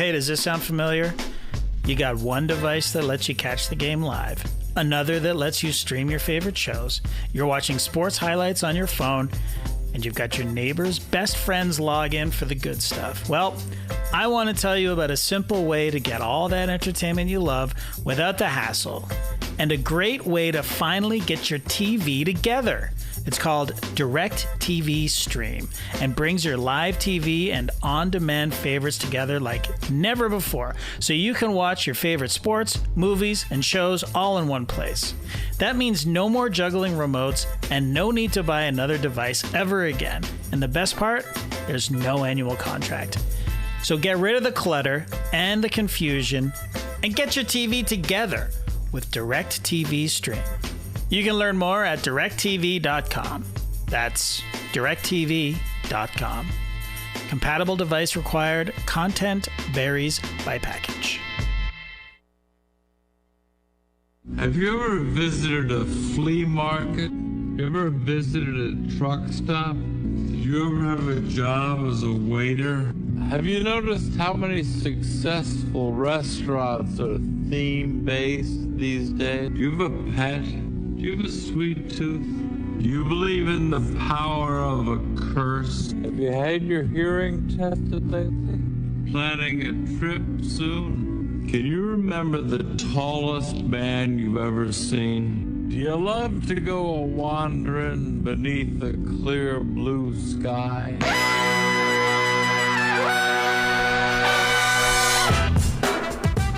Hey, does this sound familiar? You got one device that lets you catch the game live, another that lets you stream your favorite shows. You're watching sports highlights on your phone, and you've got your neighbor's best friends log in for the good stuff. Well, I want to tell you about a simple way to get all that entertainment you love without the hassle, and a great way to finally get your TV together. It's called DirecTV Stream and brings your live TV and on-demand favorites together like never before, so you can watch your favorite sports, movies, and shows all in one place. That means no more juggling remotes and no need to buy another device ever again. And the best part? There's no annual contract. So get rid of the clutter and the confusion and get your TV together with DirecTV Stream. You can learn more at directtv.com. That's directtv.com. Compatible device required. Content varies by package. Have you ever visited a flea market? You ever visited a truck stop? Did you ever have a job as a waiter? Have you noticed how many successful restaurants are theme-based these days? Do you have a pet? Do you have a sweet tooth? Do you believe in the power of a curse? Have you had your hearing tested lately? Planning a trip soon? Can you remember the tallest man you've ever seen? Do you love to go a-wandering beneath the clear blue sky?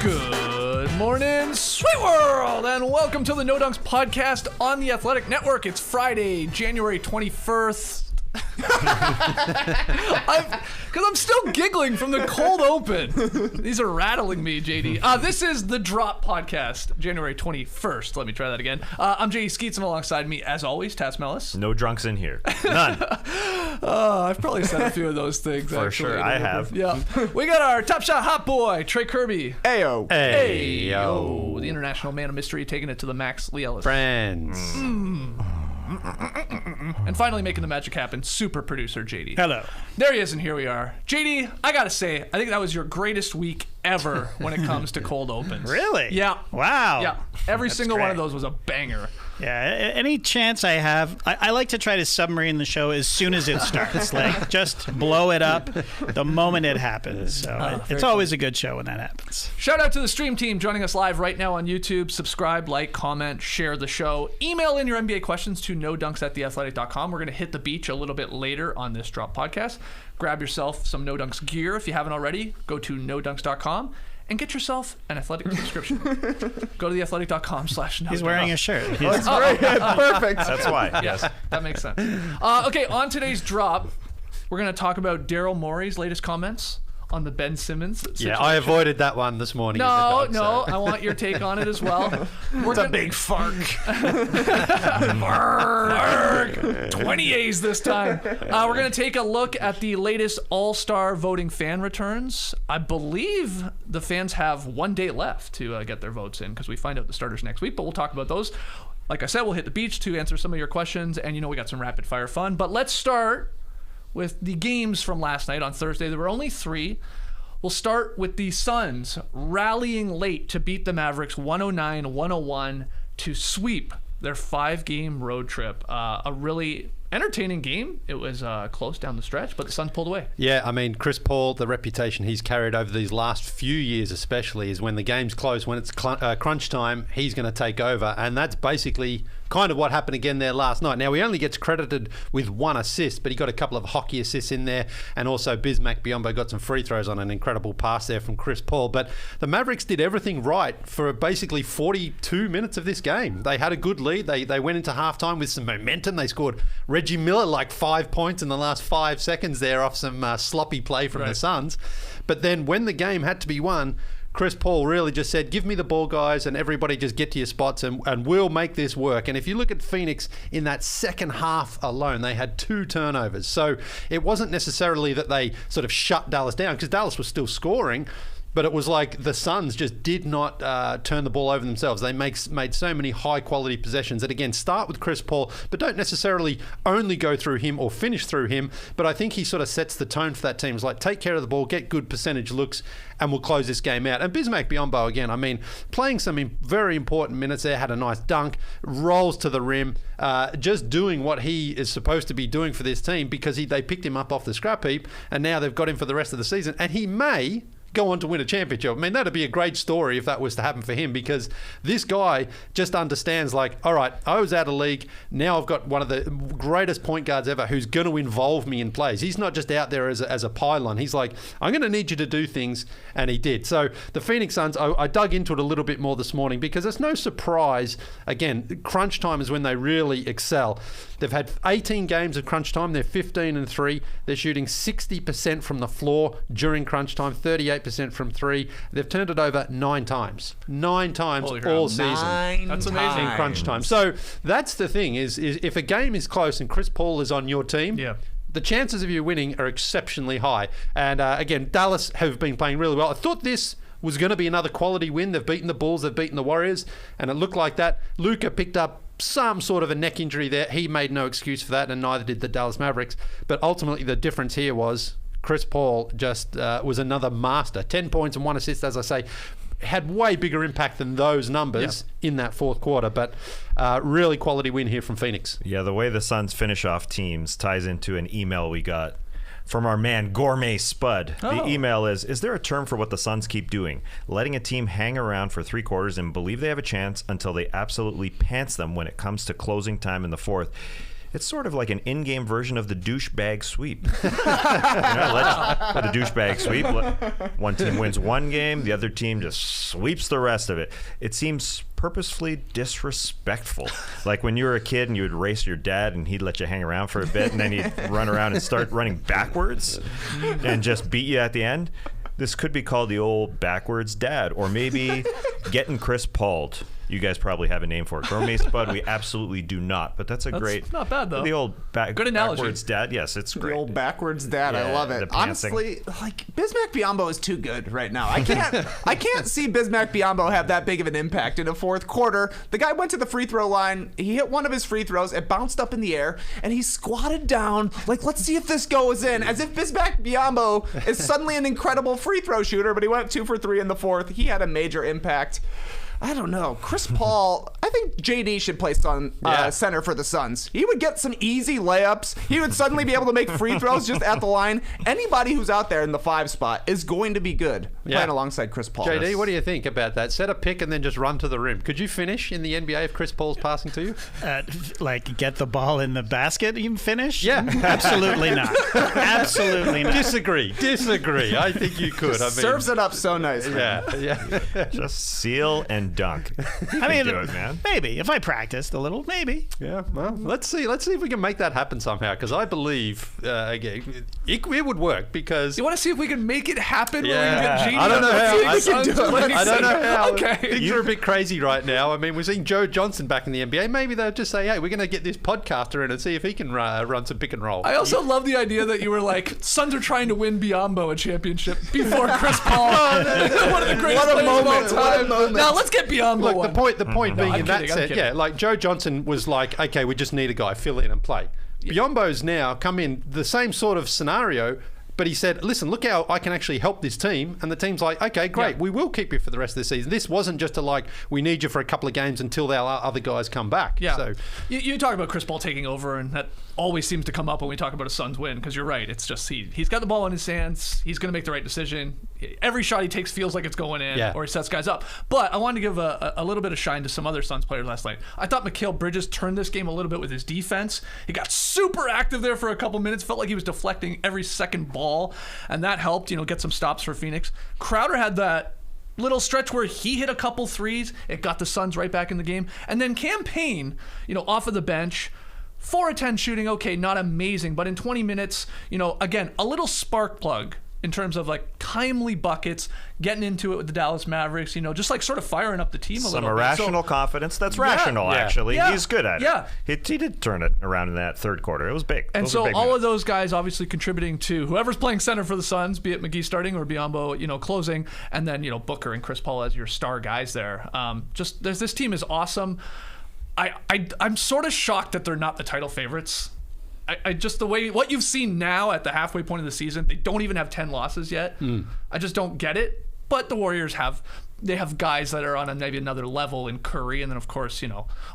Good morning, sweet world, and welcome to the No Dunks podcast on the Athletic Network. It's Friday, January 21st. Because I'm still giggling from the cold open. These are rattling me, JD. This is the Drop Podcast, January 21st. Let me try that again. I'm JD Skeets, and alongside me, as always, Taz Mellis. No drunks in here. None. I've probably said a few of those things. For actually, sure, I have. Yeah. We got our Top Shot Hot Boy, Trey Kirby. Ayo. Hey, Yo. The international man of mystery, taking it to the max, Lee Ellis. Friends. And finally making the magic happen, super producer JD. Hello. There he is, and here we are. JD, I gotta say, I think that was your greatest week ever when it comes to cold opens. Really? Yeah. Wow. Yeah. Every That's single one great. of those was a banger. Yeah, any chance I have, I like to try to submarine the show as soon as it starts. Like, just blow it up the moment it happens. So it's always a good show when that happens. Shout out to the stream team joining us live right now on YouTube. Subscribe, like, comment, share the show. Email in your NBA questions to nodunks@theathletic.com. We're going to hit the beach a little bit later on this Drop podcast. Grab yourself some No Dunks gear if you haven't already. Go to nodunks.com. and get yourself an athletic subscription. Go to theathletic.com/no. He's wearing a shirt. That's great. Perfect. That's why. Yes, that makes sense. Okay, on today's Drop, we're going to talk about Daryl Morey's latest comments on the Ben Simmons situation. Yeah, I avoided that one this morning. No, in the dog, I want your take on it as well. It's a big fark. Mark. 20 A's this time. We're going to take a look at the latest All-Star voting fan returns. I believe the fans have 1 day left to get their votes in because we find out the starters next week, but we'll talk about those. Like I said, we'll hit the beach to answer some of your questions, and we got some rapid fire fun. But let's start with the games from last night on Thursday. There were only 3. We'll start with the Suns rallying late to beat the Mavericks 109-101 to sweep their 5-game road trip. A really entertaining game. It was close down the stretch, but the Suns pulled away. Yeah, I mean, Chris Paul, the reputation he's carried over these last few years especially is when the game's close, when it's crunch time, he's going to take over. And that's basically kind of what happened again there last night. Now, he only gets credited with 1 assist, but he got a couple of hockey assists in there, and also Bismack Biyombo got some free throws on an incredible pass there from Chris Paul. But the Mavericks did everything right for basically 42 minutes of this game. They had a good lead. They went into halftime with some momentum. They scored Reggie Miller like 5 points in the last 5 seconds there off some sloppy play from the Suns. But then when the game had to be won, Chris Paul really just said, give me the ball, guys, and everybody just get to your spots and we'll make this work. And if you look at Phoenix in that second half alone, they had 2 turnovers. So it wasn't necessarily that they sort of shut Dallas down because Dallas was still scoring. but it was like the Suns just did not turn the ball over themselves. They made so many high-quality possessions that, again, start with Chris Paul, but don't necessarily only go through him or finish through him. But I think he sort of sets the tone for that team. It's like, take care of the ball, get good percentage looks, and we'll close this game out. And Bismack Biyombo, again, I mean, playing some very important minutes there, had a nice dunk, rolls to the rim, just doing what he is supposed to be doing for this team, because they picked him up off the scrap heap, and now they've got him for the rest of the season. And he may go on to win a championship. I mean, that'd be a great story if that was to happen for him, because this guy just understands, like, all right, I was out of league. Now I've got one of the greatest point guards ever who's going to involve me in plays. He's not just out there as a pylon. He's like, I'm going to need you to do things, and he did. So the Phoenix Suns, I dug into it a little bit more this morning, because it's no surprise. Again, crunch time is when they really excel. They've had 18 games of crunch time. They're 15-3. They're shooting 60% from the floor during crunch time, 38% from three. They've turned it over 9 times. 9 times all season. That's amazing. In crunch time. So that's the thing, is if a game is close and Chris Paul is on your team, the chances of you winning are exceptionally high. And again, Dallas have been playing really well. I thought this was going to be another quality win. They've beaten the Bulls, they've beaten the Warriors, and it looked like that. Luka picked up some sort of a neck injury there. He made no excuse for that, and neither did the Dallas Mavericks. But ultimately, the difference here was Chris Paul just was another master. 10 points and 1 assist, as I say, had way bigger impact than those numbers in that fourth quarter. But really quality win here from Phoenix. Yeah, the way the Suns finish off teams ties into an email we got from our man Gourmet Spud. The email is there a term for what the Suns keep doing? Letting a team hang around for 3 quarters and believe they have a chance until they absolutely pants them when it comes to closing time in the fourth. It's sort of like an in-game version of the douche-bag sweep. Let a douche-bag sweep. One team wins one game, the other team just sweeps the rest of it. It seems purposefully disrespectful. Like when you were a kid and you would race your dad and he'd let you hang around for a bit and then he'd run around and start running backwards and just beat you at the end. This could be called the old backwards dad, or maybe getting Chris Paul'd. You guys probably have a name for it. Gourmet Spud, we absolutely do not, but that's great. Not bad, though. The old good analogy. Backwards dad. Yes, it's great. The old backwards dad. I love it. Honestly, like, Bismack Biyombo is too good right now. I can't see Bismack Biyombo have that big of an impact in a fourth quarter. The guy went to the free throw line. He hit one of his free throws. It bounced up in the air, and he squatted down like, let's see if this goes in, as if Bismack Biyombo is suddenly an incredible free throw shooter, but he went 2 for 3 in the fourth. He had a major impact. I don't know. Chris Paul, I think JD should play center for the Suns. He would get some easy layups. He would suddenly be able to make free throws just at the line. Anybody who's out there in the 5 spot is going to be good playing alongside Chris Paul. JD, what do you think about that? Set a pick and then just run to the rim. Could you finish in the NBA if Chris Paul's passing to you? Like get the ball in the basket and finish? Yeah. Absolutely not. Absolutely not. Disagree. I think you could. I mean, serves it up so nice. Yeah. Just seal and dunk. I mean, do it, man. Maybe if I practiced a little, maybe. Yeah. Well, let's see if we can make that happen somehow. Because I believe again, it would work. Because you want to see if we can make it happen? Yeah. I don't know how. I don't know how. Okay. Things are a bit crazy right now. I mean, we're seeing Joe Johnson back in the NBA. Maybe they'll just say, "Hey, we're going to get this podcaster in and see if he can run some pick and roll." I also love the idea that you were like, Suns are trying to win Biyombo a championship before Chris Paul. One of the greatest players of all time. Now let's get Biyombo. Look, the point being in that set, like Joe Johnson was like, okay, we just need a guy, fill in and play. Biyombo's now come in the same sort of scenario, but he said, listen, look how I can actually help this team. And the team's like, okay, great, we will keep you for the rest of the season. This wasn't just we need you for a couple of games until our other guys come back. Yeah. So you talk about Chris Paul taking over, and that always seems to come up when we talk about a Suns win, because you're right. It's just he's got the ball in his hands. He's going to make the right decision. Every shot he takes feels like it's going in, or he sets guys up. But I wanted to give a little bit of shine to some other Suns players last night. I thought Mikal Bridges turned this game a little bit with his defense. He got super active there for a couple minutes. Felt like he was deflecting every second ball, and that helped, get some stops for Phoenix. Crowder had that little stretch where he hit a couple threes. It got the Suns right back in the game. And then Cam Payne, off of the bench, 4 of 10 shooting, okay, not amazing, but in 20 minutes, again, a little spark plug in terms of like timely buckets, getting into it with the Dallas Mavericks, just like sort of firing up the team a little bit. Some irrational confidence. That's rational, actually. Yeah. He's good at it. Yeah. He did turn it around in that third quarter. It was big. And those so big all minutes. of those guys obviously contributing to whoever's playing center for the Suns, be it McGee starting or Biyombo, closing, and then, Booker and Chris Paul as your star guys there. This team is awesome. I'm sort of shocked that they're not the title favorites. I just what you've seen now at the halfway point of the season, they don't even have 10 losses yet. I just don't get it. But the Warriors have guys that are on maybe another level in Curry, and then of course,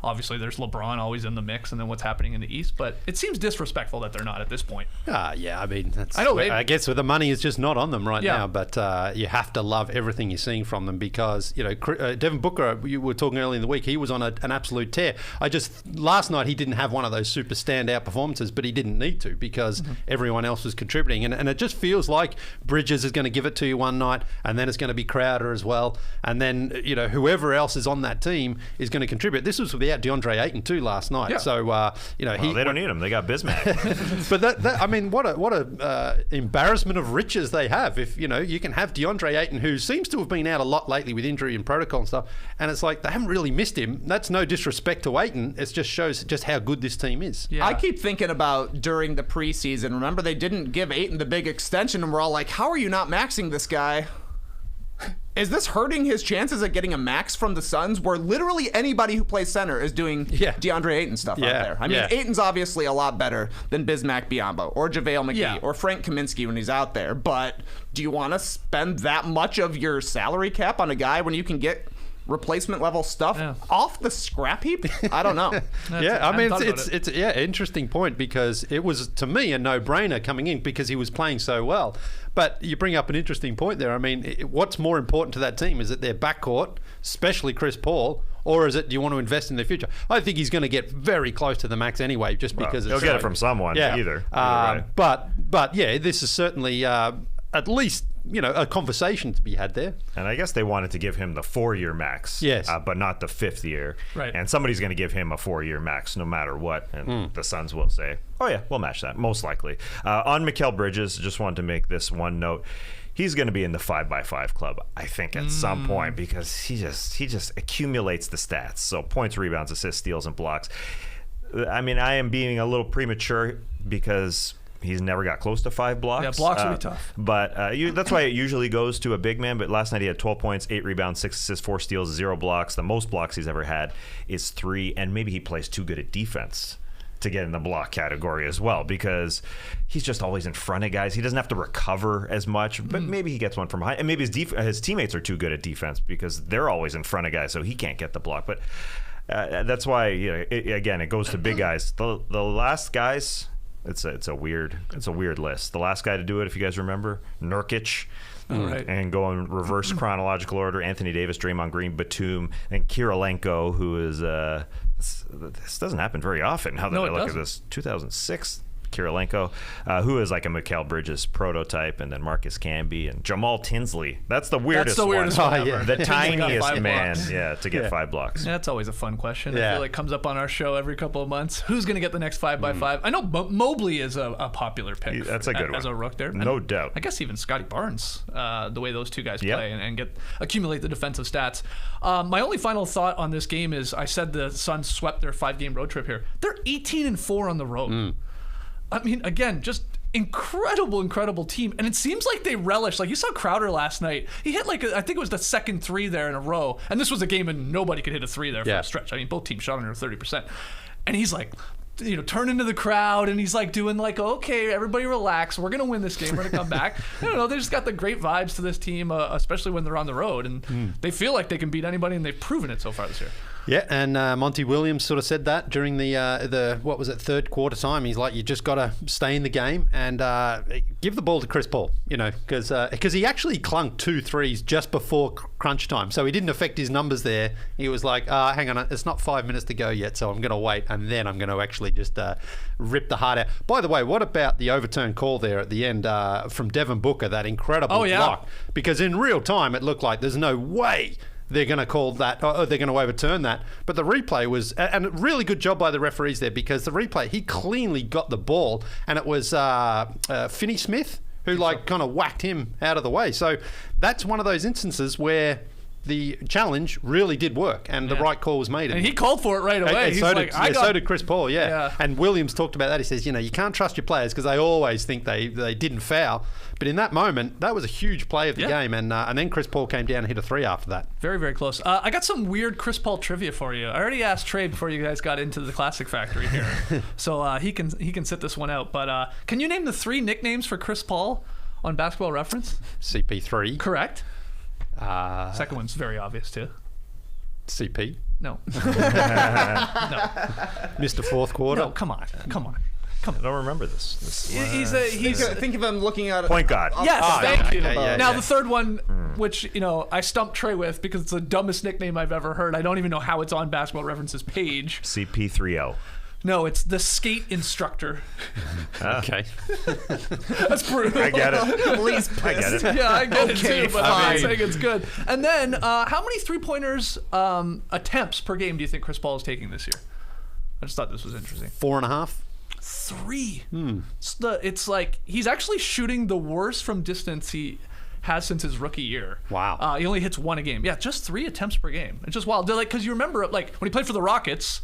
obviously there's LeBron always in the mix, and then what's happening in the East. But it seems disrespectful that they're not at this point. Yeah, I mean, I guess the money is just not on them right now. But you have to love everything you're seeing from them because Devin Booker, you were talking earlier in the week, he was on an absolute tear. Last night he didn't have one of those super standout performances, but he didn't need to because everyone else was contributing, and it just feels like Bridges is going to give it to you one night, and then it's going to be Crowder as well. And then, whoever else is on that team is going to contribute. This was without DeAndre Ayton too last night. Yeah. So, they don't need him. They got Bismack. But I mean, what a embarrassment of riches they have. If, you can have DeAndre Ayton, who seems to have been out a lot lately with injury and protocol and stuff, and it's like they haven't really missed him. That's no disrespect to Ayton. It just shows just how good this team is. Yeah. I keep thinking about during the preseason, remember they didn't give Ayton the big extension, and we're all like, how are you not maxing this guy? Is this hurting his chances at getting a max from the Suns, where literally anybody who plays center is doing DeAndre Ayton stuff out there? I mean, Ayton's obviously a lot better than Bismack Biyombo or JaVale McGee or Frank Kaminsky when he's out there, but do you want to spend that much of your salary cap on a guy when you can get replacement level stuff off the scrap heap? I don't know. I mean, it's interesting point because it was, to me, a no-brainer coming in because he was playing so well. But you bring up an interesting point there. I mean, what's more important to that team? Is it their backcourt, especially Chris Paul, or is it do you want to invest in their future? I think he's going to get very close to the max anyway, just because he'll get it from someone. Either way. But this is certainly at least a conversation to be had there. And I guess they wanted to give him the 4-year max, but not the 5th year. Right. And somebody's going to give him a 4-year max no matter what. And the Suns will say, oh yeah, we'll match that, most likely. On Mikal Bridges, just wanted to make this one note. He's going to be in the 5x5 club, I think, at some point because he just accumulates the stats. So points, rebounds, assists, steals, and blocks. I mean, I am being a little premature because he's never got close to 5 blocks. Yeah, blocks will be tough. But that's why it usually goes to a big man. But last night he had 12 points, 8 rebounds, 6 assists, 4 steals, 0 blocks. The most blocks he's ever had is 3. And maybe he plays too good at defense to get in the block category as well because he's just always in front of guys. He doesn't have to recover as much, but maybe he gets one from behind. And maybe his teammates are too good at defense because they're always in front of guys, so he can't get the block. But that's why, it goes to big guys. The last guys... It's a weird list. The last guy to do it, if you guys remember, Nurkic, and go in reverse chronological order: Anthony Davis, Draymond Green, Batum, and Kirilenko, who is this doesn't happen very often. Now that I look at this, 2006. Kirilenko, who is like a Mikal Bridges prototype, and then Marcus Camby and Jamal Tinsley. That's the weirdest one. The tiniest man, to get 5 blocks. That's always a fun question. I feel like it comes up on our show every couple of months. Who's going to get the next 5x5? I know Mobley is a popular pick. That's a good one. As a rook there. No doubt. I guess even Scotty Barnes, the way those two guys play and accumulate the defensive stats. My only final thought on this game is I said the Suns swept their 5-game road trip here. They're 18-4 on the road. I mean, again, just incredible team. And it seems like they relish. Like, you saw Crowder last night. He hit, I think it was the second 3 there in a row. And this was a game when nobody could hit a 3 there for a stretch. I mean, both teams shot under 30%. And he's like, turning to the crowd, and he's like doing okay, everybody relax. We're going to win this game. We're going to come back. I don't know. They just got the great vibes to this team, especially when they're on the road. And they feel like they can beat anybody, and they've proven it so far this year. Yeah, and Monty Williams sort of said that during the what was it, third quarter time. He's like, you just got to stay in the game and give the ball to Chris Paul, because he actually clunked 2 threes just before crunch time, so he didn't affect his numbers there. He was like, hang on, it's not 5 minutes to go yet, so I'm going to wait, and then I'm going to actually just rip the heart out. By the way, what about the overturned call there at the end from Devin Booker, that incredible block? Because in real time, it looked like there's no way they're going to call that, or they're going to overturn that. But the replay was, and a really good job by the referees there, because the replay, he cleanly got the ball, and it was Finney Smith who kind of whacked him out of the way. So that's one of those instances where the challenge really did work, and the right call was made. And he called for it right away. So did Chris Paul, yeah. And Williams talked about that. He says, you can't trust your players because they always think they didn't foul. But in that moment, that was a huge play of the game, and then Chris Paul came down and hit a 3 after that. Very, very close. I got some weird Chris Paul trivia for you. I already asked Trey before you guys got into the Classic Factory here, so he can sit this one out. But can you name the 3 nicknames for Chris Paul on Basketball Reference? CP3. Correct. Second one's very obvious too. CP. No. No. Mr. Fourth Quarter. No, come on. I don't remember this. He's think of him looking at point guard. Yes, thank you. Okay, now the third one, which I stumped Trey with because it's the dumbest nickname I've ever heard. I don't even know how it's on Basketball Reference's page. CP3O. No, it's the skate instructor. Okay. That's brutal. I get it. Please, I get it. Yeah, I get it too, but I'm fine. saying it's good. And then, how many three-pointers attempts per game do you think Chris Paul is taking this year? I just thought this was interesting. 4.5. 3. It's like he's actually shooting the worst from distance he has since his rookie year. Wow. He only hits 1 a game. Yeah, just 3 attempts per game. It's just wild. Because you remember, when he played for the Rockets,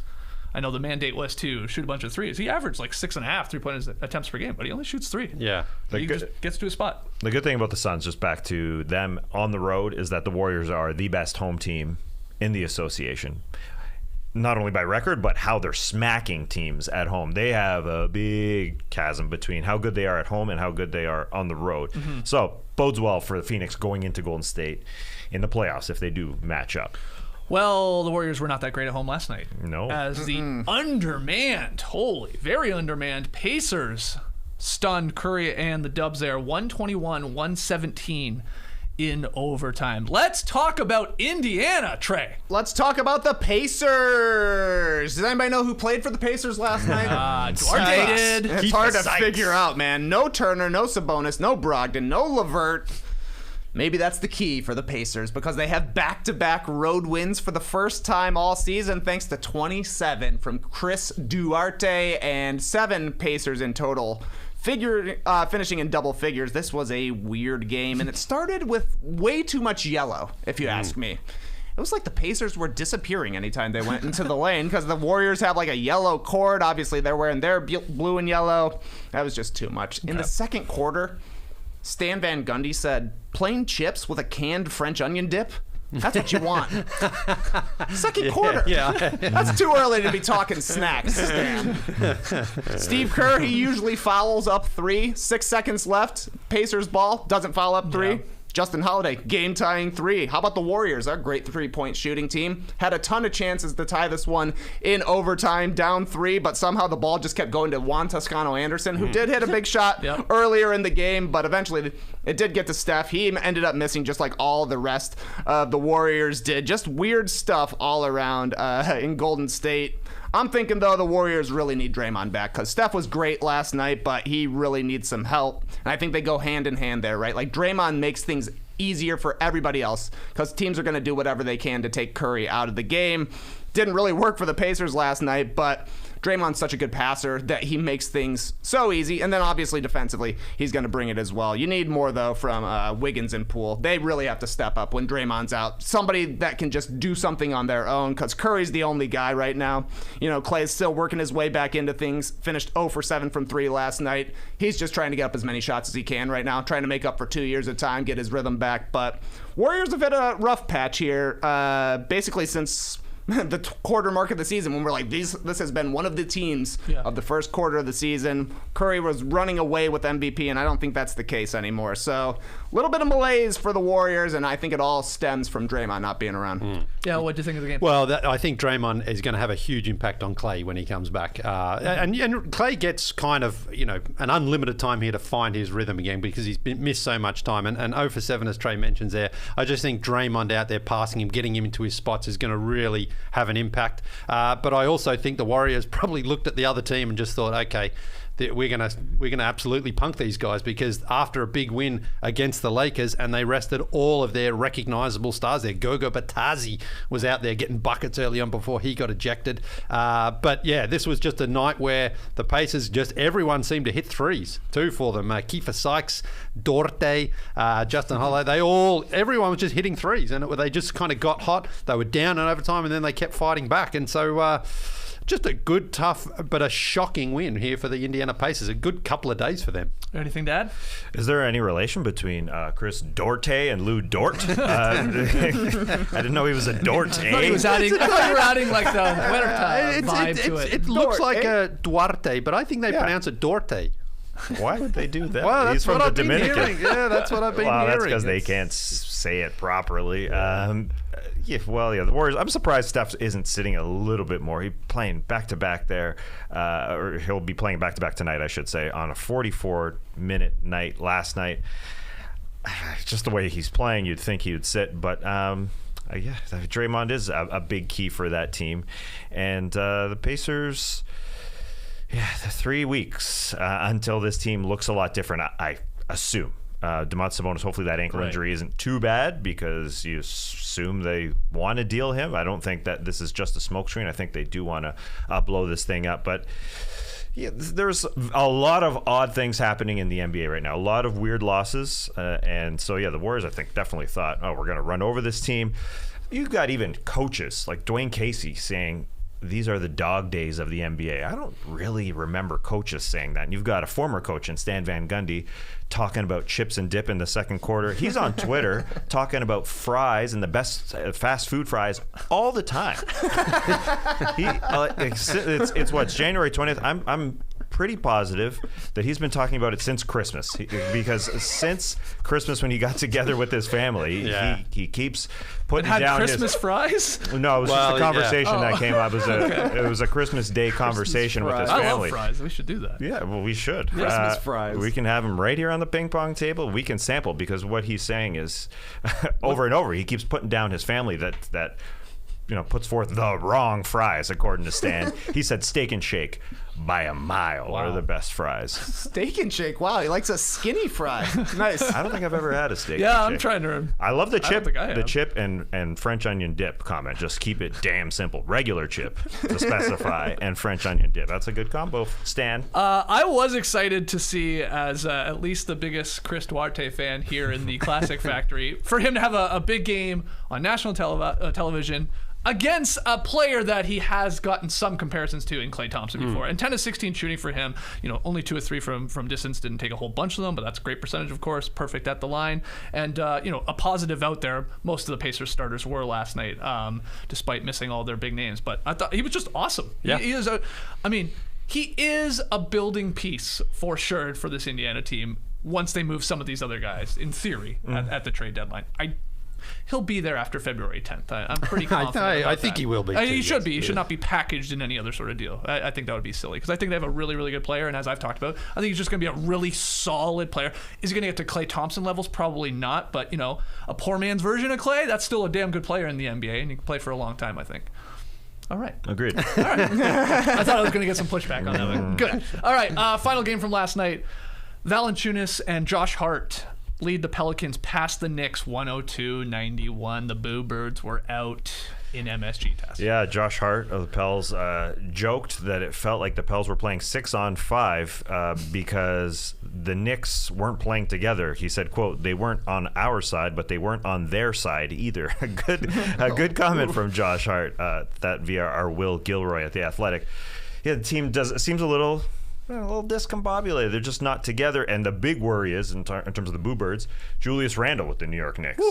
I know the mandate was to shoot a bunch of threes. He averaged 6.5 3-point attempts per game, but he only shoots 3. Yeah. He just gets to a spot. The good thing about the Suns, just back to them on the road, is that the Warriors are the best home team in the association. Not only by record, but how they're smacking teams at home. They have a big chasm between how good they are at home and how good they are on the road. Mm-hmm. So, bodes well for the Phoenix going into Golden State in the playoffs if they do match up. Well, the Warriors were not that great at home last night. No. As the very undermanned Pacers stunned Curry and the Dubs there, 121-117 in overtime. Let's talk about Indiana, Trey. Let's talk about the Pacers. Does anybody know who played for the Pacers last night? Duarte did. It's hard to figure out, man. No Turner, no Sabonis, no Brogdon, no LeVert. Maybe that's the key for the Pacers because they have back-to-back road wins for the first time all season thanks to 27 from Chris Duarte and 7 Pacers in total. Finishing in double figures. This was a weird game, and it started with way too much yellow, if you ask me. It was like the Pacers were disappearing anytime they went into the lane because the Warriors have a yellow cord. Obviously, they're wearing their blue and yellow. That was just too much. In the second quarter, Stan Van Gundy said, plain chips with a canned French onion dip? That's what you want. Second quarter. Yeah. That's too early to be talking snacks, Stan. Steve Kerr, he usually fouls up 3. 6 seconds left. Pacers ball, doesn't foul up 3. Yeah. Justin Holiday, game-tying 3. How about the Warriors? Our great 3-point shooting team. Had a ton of chances to tie this one in overtime, down 3, but somehow the ball just kept going to Juan Toscano-Anderson, who did hit a big shot earlier in the game, but eventually it did get to Steph. He ended up missing just like all the rest of the Warriors did. Just weird stuff all around in Golden State. I'm thinking, though, the Warriors really need Draymond back because Steph was great last night, but he really needs some help. And I think they go hand in hand there, right? Draymond makes things easier for everybody else because teams are going to do whatever they can to take Curry out of the game. Didn't really work for the Pacers last night, but Draymond's such a good passer that he makes things so easy. And then obviously defensively, he's going to bring it as well. You need more, though, from Wiggins and Poole. They really have to step up when Draymond's out. Somebody that can just do something on their own because Curry's the only guy right now. Klay's still working his way back into things. Finished 0 for 7 from 3 last night. He's just trying to get up as many shots as he can right now, trying to make up for 2 years of time, get his rhythm back. But Warriors have hit a rough patch here, basically since the quarter mark of the season when we're like, this has been one of the teams of the first quarter of the season. Curry was running away with MVP, and I don't think that's the case anymore. So a little bit of malaise for the Warriors, and I think it all stems from Draymond not being around. Yeah, what do you think of the game? Well, I think Draymond is going to have a huge impact on Klay when he comes back. And Klay gets kind of, an unlimited time here to find his rhythm again because he's missed so much time. And 0 for 7, as Trey mentions there, I just think Draymond out there passing him, getting him into his spots is going to really have an impact. But I also think the Warriors probably looked at the other team and just thought, okay, we're gonna absolutely punk these guys, because after a big win against the Lakers, and they rested all of their recognizable stars there. Gogo Batasi was out there getting buckets early on before he got ejected. But yeah, this was just a night where the Pacers, just everyone seemed to hit threes too for them. Kiefer Sykes, Dorte, Justin Holiday, everyone was just hitting threes, and they just kind of got hot. They were down in overtime, and then they kept fighting back. And so just a good, tough, but a shocking win here for the Indiana Pacers. A good couple of days for them. Anything to add? Is there any relation between Chris Dorte and Lou Dort? I didn't know he was a Dort. I thought you were adding like the wintertime vibe to it. It looks like a Duarte, but I think they pronounce it Dorte. Why would they do that? Well, He's from the Dominican. Hearing. Yeah, that's what I've been hearing. That's because they can't say it properly. The Warriors. I'm surprised Steph isn't sitting a little bit more. He's playing back-to-back there, or he'll be playing back-to-back tonight, I should say, on a 44-minute night last night. Just the way he's playing, you'd think he would sit, but Draymond is a big key for that team. And the Pacers, the 3 weeks until this team looks a lot different, I assume. Domantas Sabonis, hopefully that ankle injury isn't too bad, because you assume they want to deal him. I don't think that this is just a smokescreen. I think they do want to blow this thing up. But yeah, there's a lot of odd things happening in the NBA right now. A lot of weird losses. And so, the Warriors, I think, definitely thought, we're going to run over this team. You've got even coaches like Dwayne Casey saying, these are the dog days of the NBA. I don't really remember coaches saying that. And you've got a former coach in Stan Van Gundy talking about chips and dip in the second quarter. He's on Twitter talking about fries and the best fast food fries all the time. It's January 20th. I'm pretty positive that he's been talking about it since Christmas, because since Christmas when he got together with his family, he keeps putting down Christmas fries. No, it was just a conversation that came up. It was a Christmas Day conversation with his family. I love fries. We should do that. Yeah, well, we should. Christmas fries. We can have them right here on the ping pong table. We can sample, because what he's saying is over and over, he keeps putting down his family that puts forth the wrong fries, according to Stan. He said steak and shake by a mile are the best fries. Steak and shake. Wow, he likes a skinny fry. Nice. I don't think I've ever had a steak and shake. I'm trying to. I love the chip. The chip and French onion dip comment. Just keep it damn simple. Regular chip to specify, and French onion dip. That's a good combo, Stan. I was excited to see, as at least the biggest Chris Duarte fan here in the Classic Factory, for him to have a big game on national television against a player that he has gotten some comparisons to in Klay Thompson before. And 10 of 16 shooting for him, only 2 of 3 from distance, didn't take a whole bunch of them, but that's a great percentage, of course, perfect at the line. And, a positive out there. Most of the Pacers starters were last night, despite missing all their big names. But I thought he was just awesome. Yeah. He is a building piece for sure for this Indiana team once they move some of these other guys, in theory, at the trade deadline. He'll be there after February 10th. I'm pretty confident. I think he will be. He should be. He should not be packaged in any other sort of deal. I think that would be silly, because I think they have a really, really good player. And as I've talked about, I think he's just going to be a really solid player. Is he going to get to Klay Thompson levels? Probably not. But, a poor man's version of Klay, that's still a damn good player in the NBA. And he can play for a long time, I think. All right. Agreed. All right. I thought I was going to get some pushback on that one. Good. All right. Final game from last night. Valanciunas and Josh Hart lead the Pelicans past the Knicks 102-91. The Boo Birds were out in MSG test. Yeah, Josh Hart of the Pels joked that it felt like the Pels were playing 6-on-5 because the Knicks weren't playing together. He said, quote, they weren't on our side, but they weren't on their side either. a good comment from Josh Hart, that via our Will Gilroy at The Athletic. Yeah, the team seems a little discombobulated. They're just not together. And the big worry is, in terms of the Boo Birds, Julius Randle with the New York Knicks.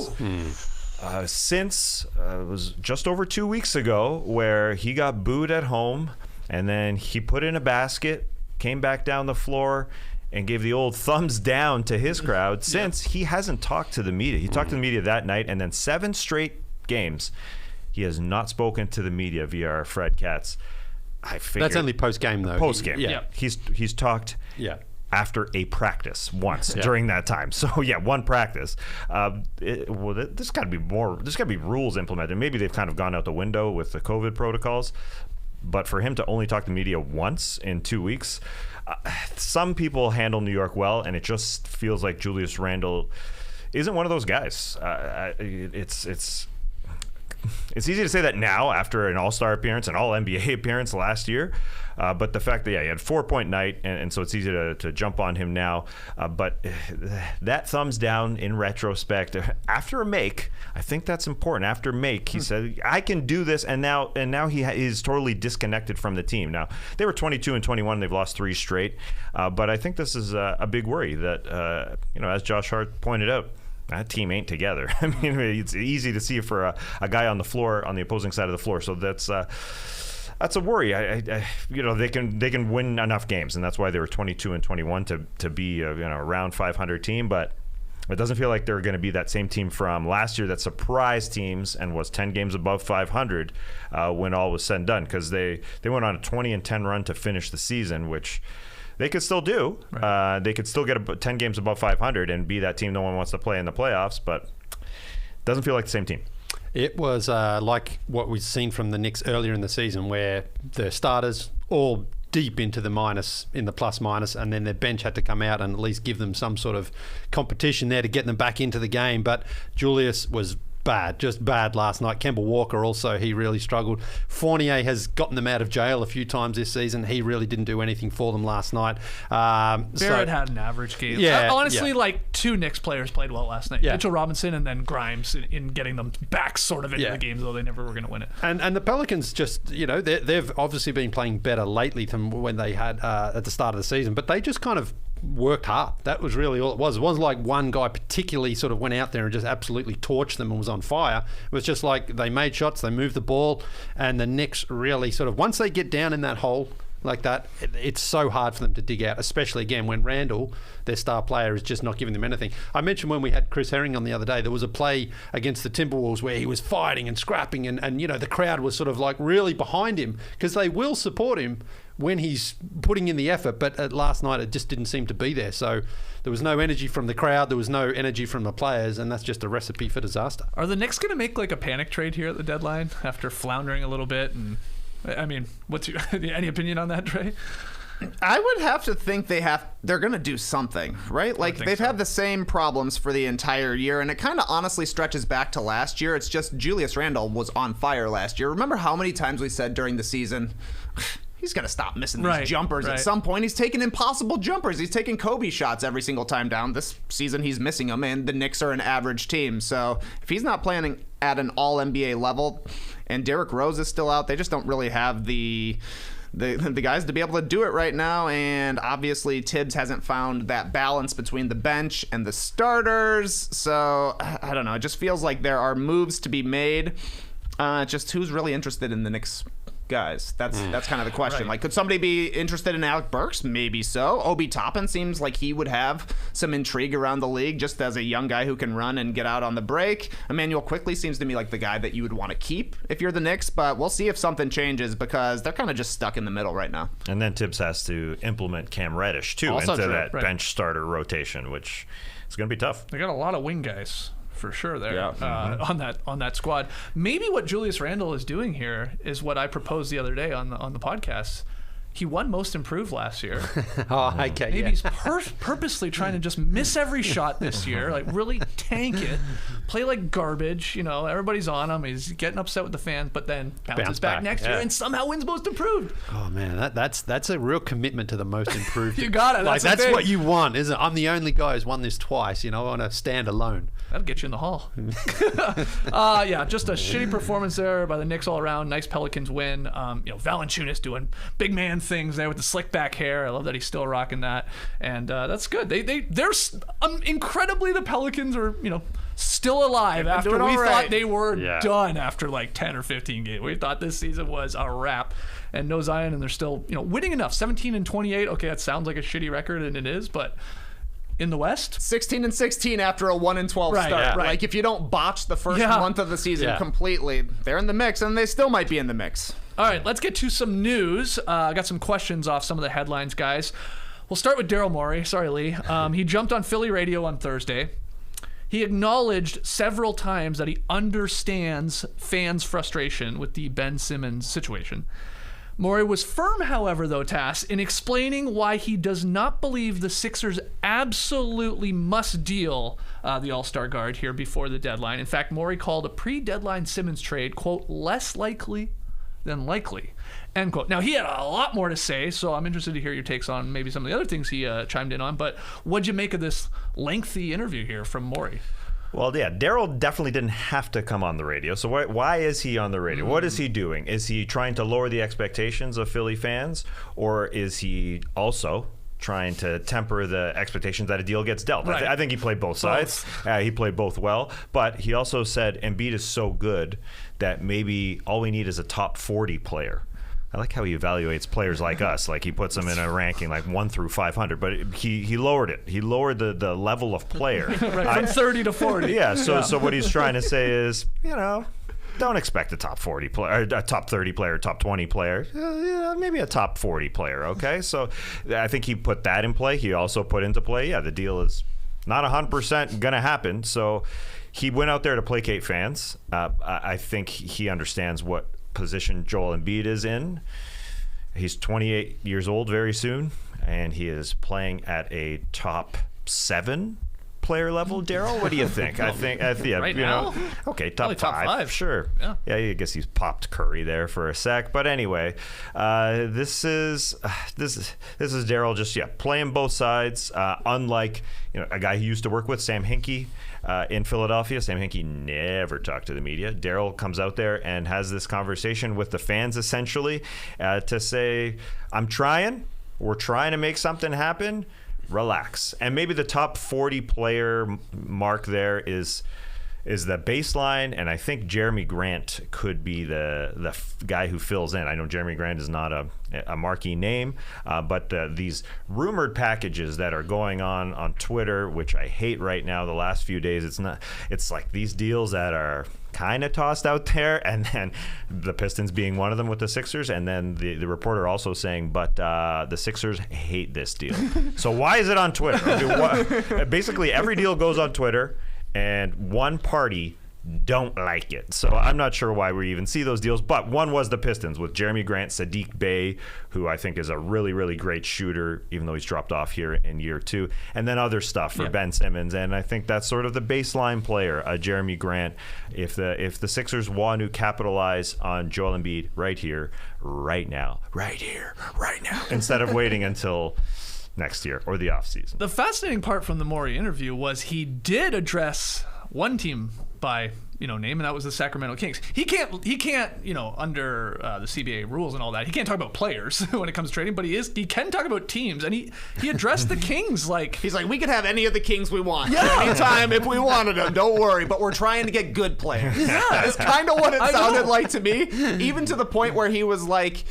Since it was just over 2 weeks ago where he got booed at home, and then he put in a basket, came back down the floor, and gave the old thumbs down to his crowd. Since he hasn't talked to the media. He talked to the media that night, and then 7 straight games he has not spoken to the media via our Fred Katz. I figured that's only post game though. Post game, yeah. He's talked after a practice once during that time. So one practice. There's got to be more. There's got to be rules implemented. Maybe they've kind of gone out the window with the COVID protocols. But for him to only talk to media once in 2 weeks, some people handle New York well, and it just feels like Julius Randle isn't one of those guys. It's easy to say that now after an All-Star appearance, an All-NBA appearance last year, but the fact that he had 4-point night, and so it's easy to jump on him now. But that thumbs down in retrospect after a make, I think that's important. After make, he said, "I can do this," and now he is totally disconnected from the team. Now they were 22 and 21; they've lost 3 straight. But I think this is a big worry that as Josh Hart pointed out, that team ain't together. I mean, it's easy to see for a guy on the floor, on the opposing side of the floor. So that's a worry. They can win enough games, and that's why they were 22 and 21 to be around 500 team. But it doesn't feel like they're going to be that same team from last year that surprised teams and was 10 games above 500 when all was said and done, because they went on a 20-10 run to finish the season, which they could still do. Right. They could still get 10 games above 500 and be that team no one wants to play in the playoffs, but it doesn't feel like the same team. It was like what we've seen from the Knicks earlier in the season, where the starters all deep into the plus minus, and then their bench had to come out and at least give them some sort of competition there to get them back into the game. But Julius was just bad last night. Kemba Walker also, he really struggled. Fournier has gotten them out of jail a few times this season. He really didn't do anything for them last night. Barrett had an average game. Yeah, honestly, like 2 Knicks players played well last night. Yeah. Mitchell Robinson and then Grimes in getting them back sort of into the games, though they never were going to win it. And the Pelicans just, they've obviously been playing better lately than when they had at the start of the season, but they just kind of worked hard. That was really all it was. It wasn't like one guy particularly sort of went out there and just absolutely torched them and was on fire. It was just like they made shots, they moved the ball, and the Knicks really sort of, once they get down in that hole like that, it's so hard for them to dig out, especially again when Randle, their star player, is just not giving them anything. I mentioned when we had Chris Herring on the other day, there was a play against the Timberwolves where he was fighting and scrapping, and the crowd was sort of like really behind him, because they will support him when he's putting in the effort, but last night it just didn't seem to be there. So there was no energy from the crowd, there was no energy from the players, and that's just a recipe for disaster. Are the Knicks going to make like a panic trade here at the deadline after floundering a little bit? And I mean, what's your any opinion on that, Trey? I would have to think they're going to do something, right? Like, they've had the same problems for the entire year, and it kind of honestly stretches back to last year. It's just Julius Randle was on fire last year. Remember how many times we said during the season, he's going to stop missing these jumpers. At some point, he's taking impossible jumpers. He's taking Kobe shots every single time down. This season, he's missing them, and the Knicks are an average team. So if he's not playing at an all-NBA level, and Derrick Rose is still out, they just don't really have the guys to be able to do it right now. And obviously Tibbs hasn't found that balance between the bench and the starters. So I don't know. It just feels like there are moves to be made. Just who's really interested in the Knicks guys? That's kind of the question. Right. Like, could somebody be interested in Alec Burks? Maybe so. Obi Toppin seems like he would have some intrigue around the league just as a young guy who can run and get out on the break. Emmanuel Quickley seems to me like the guy that you would want to keep if you're the Knicks, but we'll see if something changes, because they're kind of just stuck in the middle right now. And then Tibbs has to implement Cam Reddish too into that bench starter rotation, which is going to be tough. They got a lot of wing guys for sure there on that squad. Maybe what Julius Randle is doing here is what I proposed the other day on the podcast. He won Most Improved last year. Okay. Maybe he's purposely trying to just miss every shot this year, like really tank it, play like garbage. Everybody's on him. He's getting upset with the fans, but then bounces back next year and somehow wins Most Improved. Oh man, that's a real commitment to the Most Improved. You got it. That's what you want, isn't it? I'm the only guy who's won this twice. I want to stand alone. That'll get you in the hall. Just a shitty performance there by the Knicks all around. Nice Pelicans win. Valanciunas doing big man things there with the slick back hair. I love that he's still rocking that, and that's good. They're incredibly, the Pelicans are still alive after we thought they were done after like 10 or 15 games. We thought this season was a wrap, and no Zion, and they're still winning enough. 17-28. Okay, that sounds like a shitty record, and it is, but in the West, 16-16 after a 1-12 start. Yeah. Like, if you don't botch the first month of the season completely, they're in the mix, and they still might be in the mix. All right, let's get to some news. I got some questions off some of the headlines, guys. We'll start with Daryl Morey. Sorry, Lee. He jumped on Philly radio on Thursday. He acknowledged several times that he understands fans' frustration with the Ben Simmons situation. Morey was firm, however, though, Tass, in explaining why he does not believe the Sixers absolutely must deal the All-Star guard here before the deadline. In fact, Morey called a pre-deadline Simmons trade, quote, less likely than likely, end quote. Now, he had a lot more to say, so I'm interested to hear your takes on maybe some of the other things he chimed in on, but what'd you make of this lengthy interview here from Morey? Well, yeah, Daryl definitely didn't have to come on the radio. So why is he on the radio? What is he doing? Is he trying to lower the expectations of Philly fans? Or is he also trying to temper the expectations that a deal gets dealt? Right. I think he played both sides. He played both well. But he also said Embiid is so good that maybe all we need is a top 40 player. I like how he evaluates players like us. Like he puts them in a ranking like 1 through 500, but he lowered it. He lowered the level of player. Right, from 30 to 40. Yeah. So what he's trying to say is, don't expect a top 40 player, a top 30 player, top 20 player. Maybe a top 40 player. Okay. So I think he put that in play. He also put into play, the deal is not 100% gonna happen. So he went out there to placate fans. I think he understands what position Joel Embiid is in. He's 28 years old very soon, and he is playing at a top 7 player level. Daryl, what do you think? I think, right now? Okay, top top 5. Sure. Yeah, I guess he's popped Curry there for a sec, but anyway, this is Daryl just playing both sides. Unlike a guy he used to work with, Sam Hinkie. In Philadelphia, Sam Hinkie never talked to the media. Daryl comes out there and has this conversation with the fans, essentially, to say, we're trying to make something happen, relax. And maybe the top 40 player mark there is the baseline, and I think Jeremy Grant could be the guy who fills in. I know Jeremy Grant is not a marquee name, but these rumored packages that are going on Twitter, which I hate right now the last few days, it's like these deals that are kind of tossed out there, and then the Pistons being one of them with the Sixers, and then the reporter also saying, but the Sixers hate this deal. So why is it on Twitter? Basically, every deal goes on Twitter, and one party don't like it. So I'm not sure why we even see those deals, but one was the Pistons with Jeremy Grant, Sadiq Bey, who I think is a really, really great shooter, even though he's dropped off here in year 2, and then other stuff for Ben Simmons, and I think that's sort of the baseline player, Jeremy Grant. If the Sixers want to capitalize on Joel Embiid right here, right now, instead of waiting until next year or the offseason. The fascinating part from the Morey interview was he did address one team by name, and that was the Sacramento Kings. He can't under the CBA rules and all that, he can't talk about players when it comes to trading, but he can talk about teams, and he addressed the Kings like he's like, we could have any of the Kings we want anytime if we wanted them, don't worry, but we're trying to get good players. It's kind of what it sounded like to me, even to the point where he was like,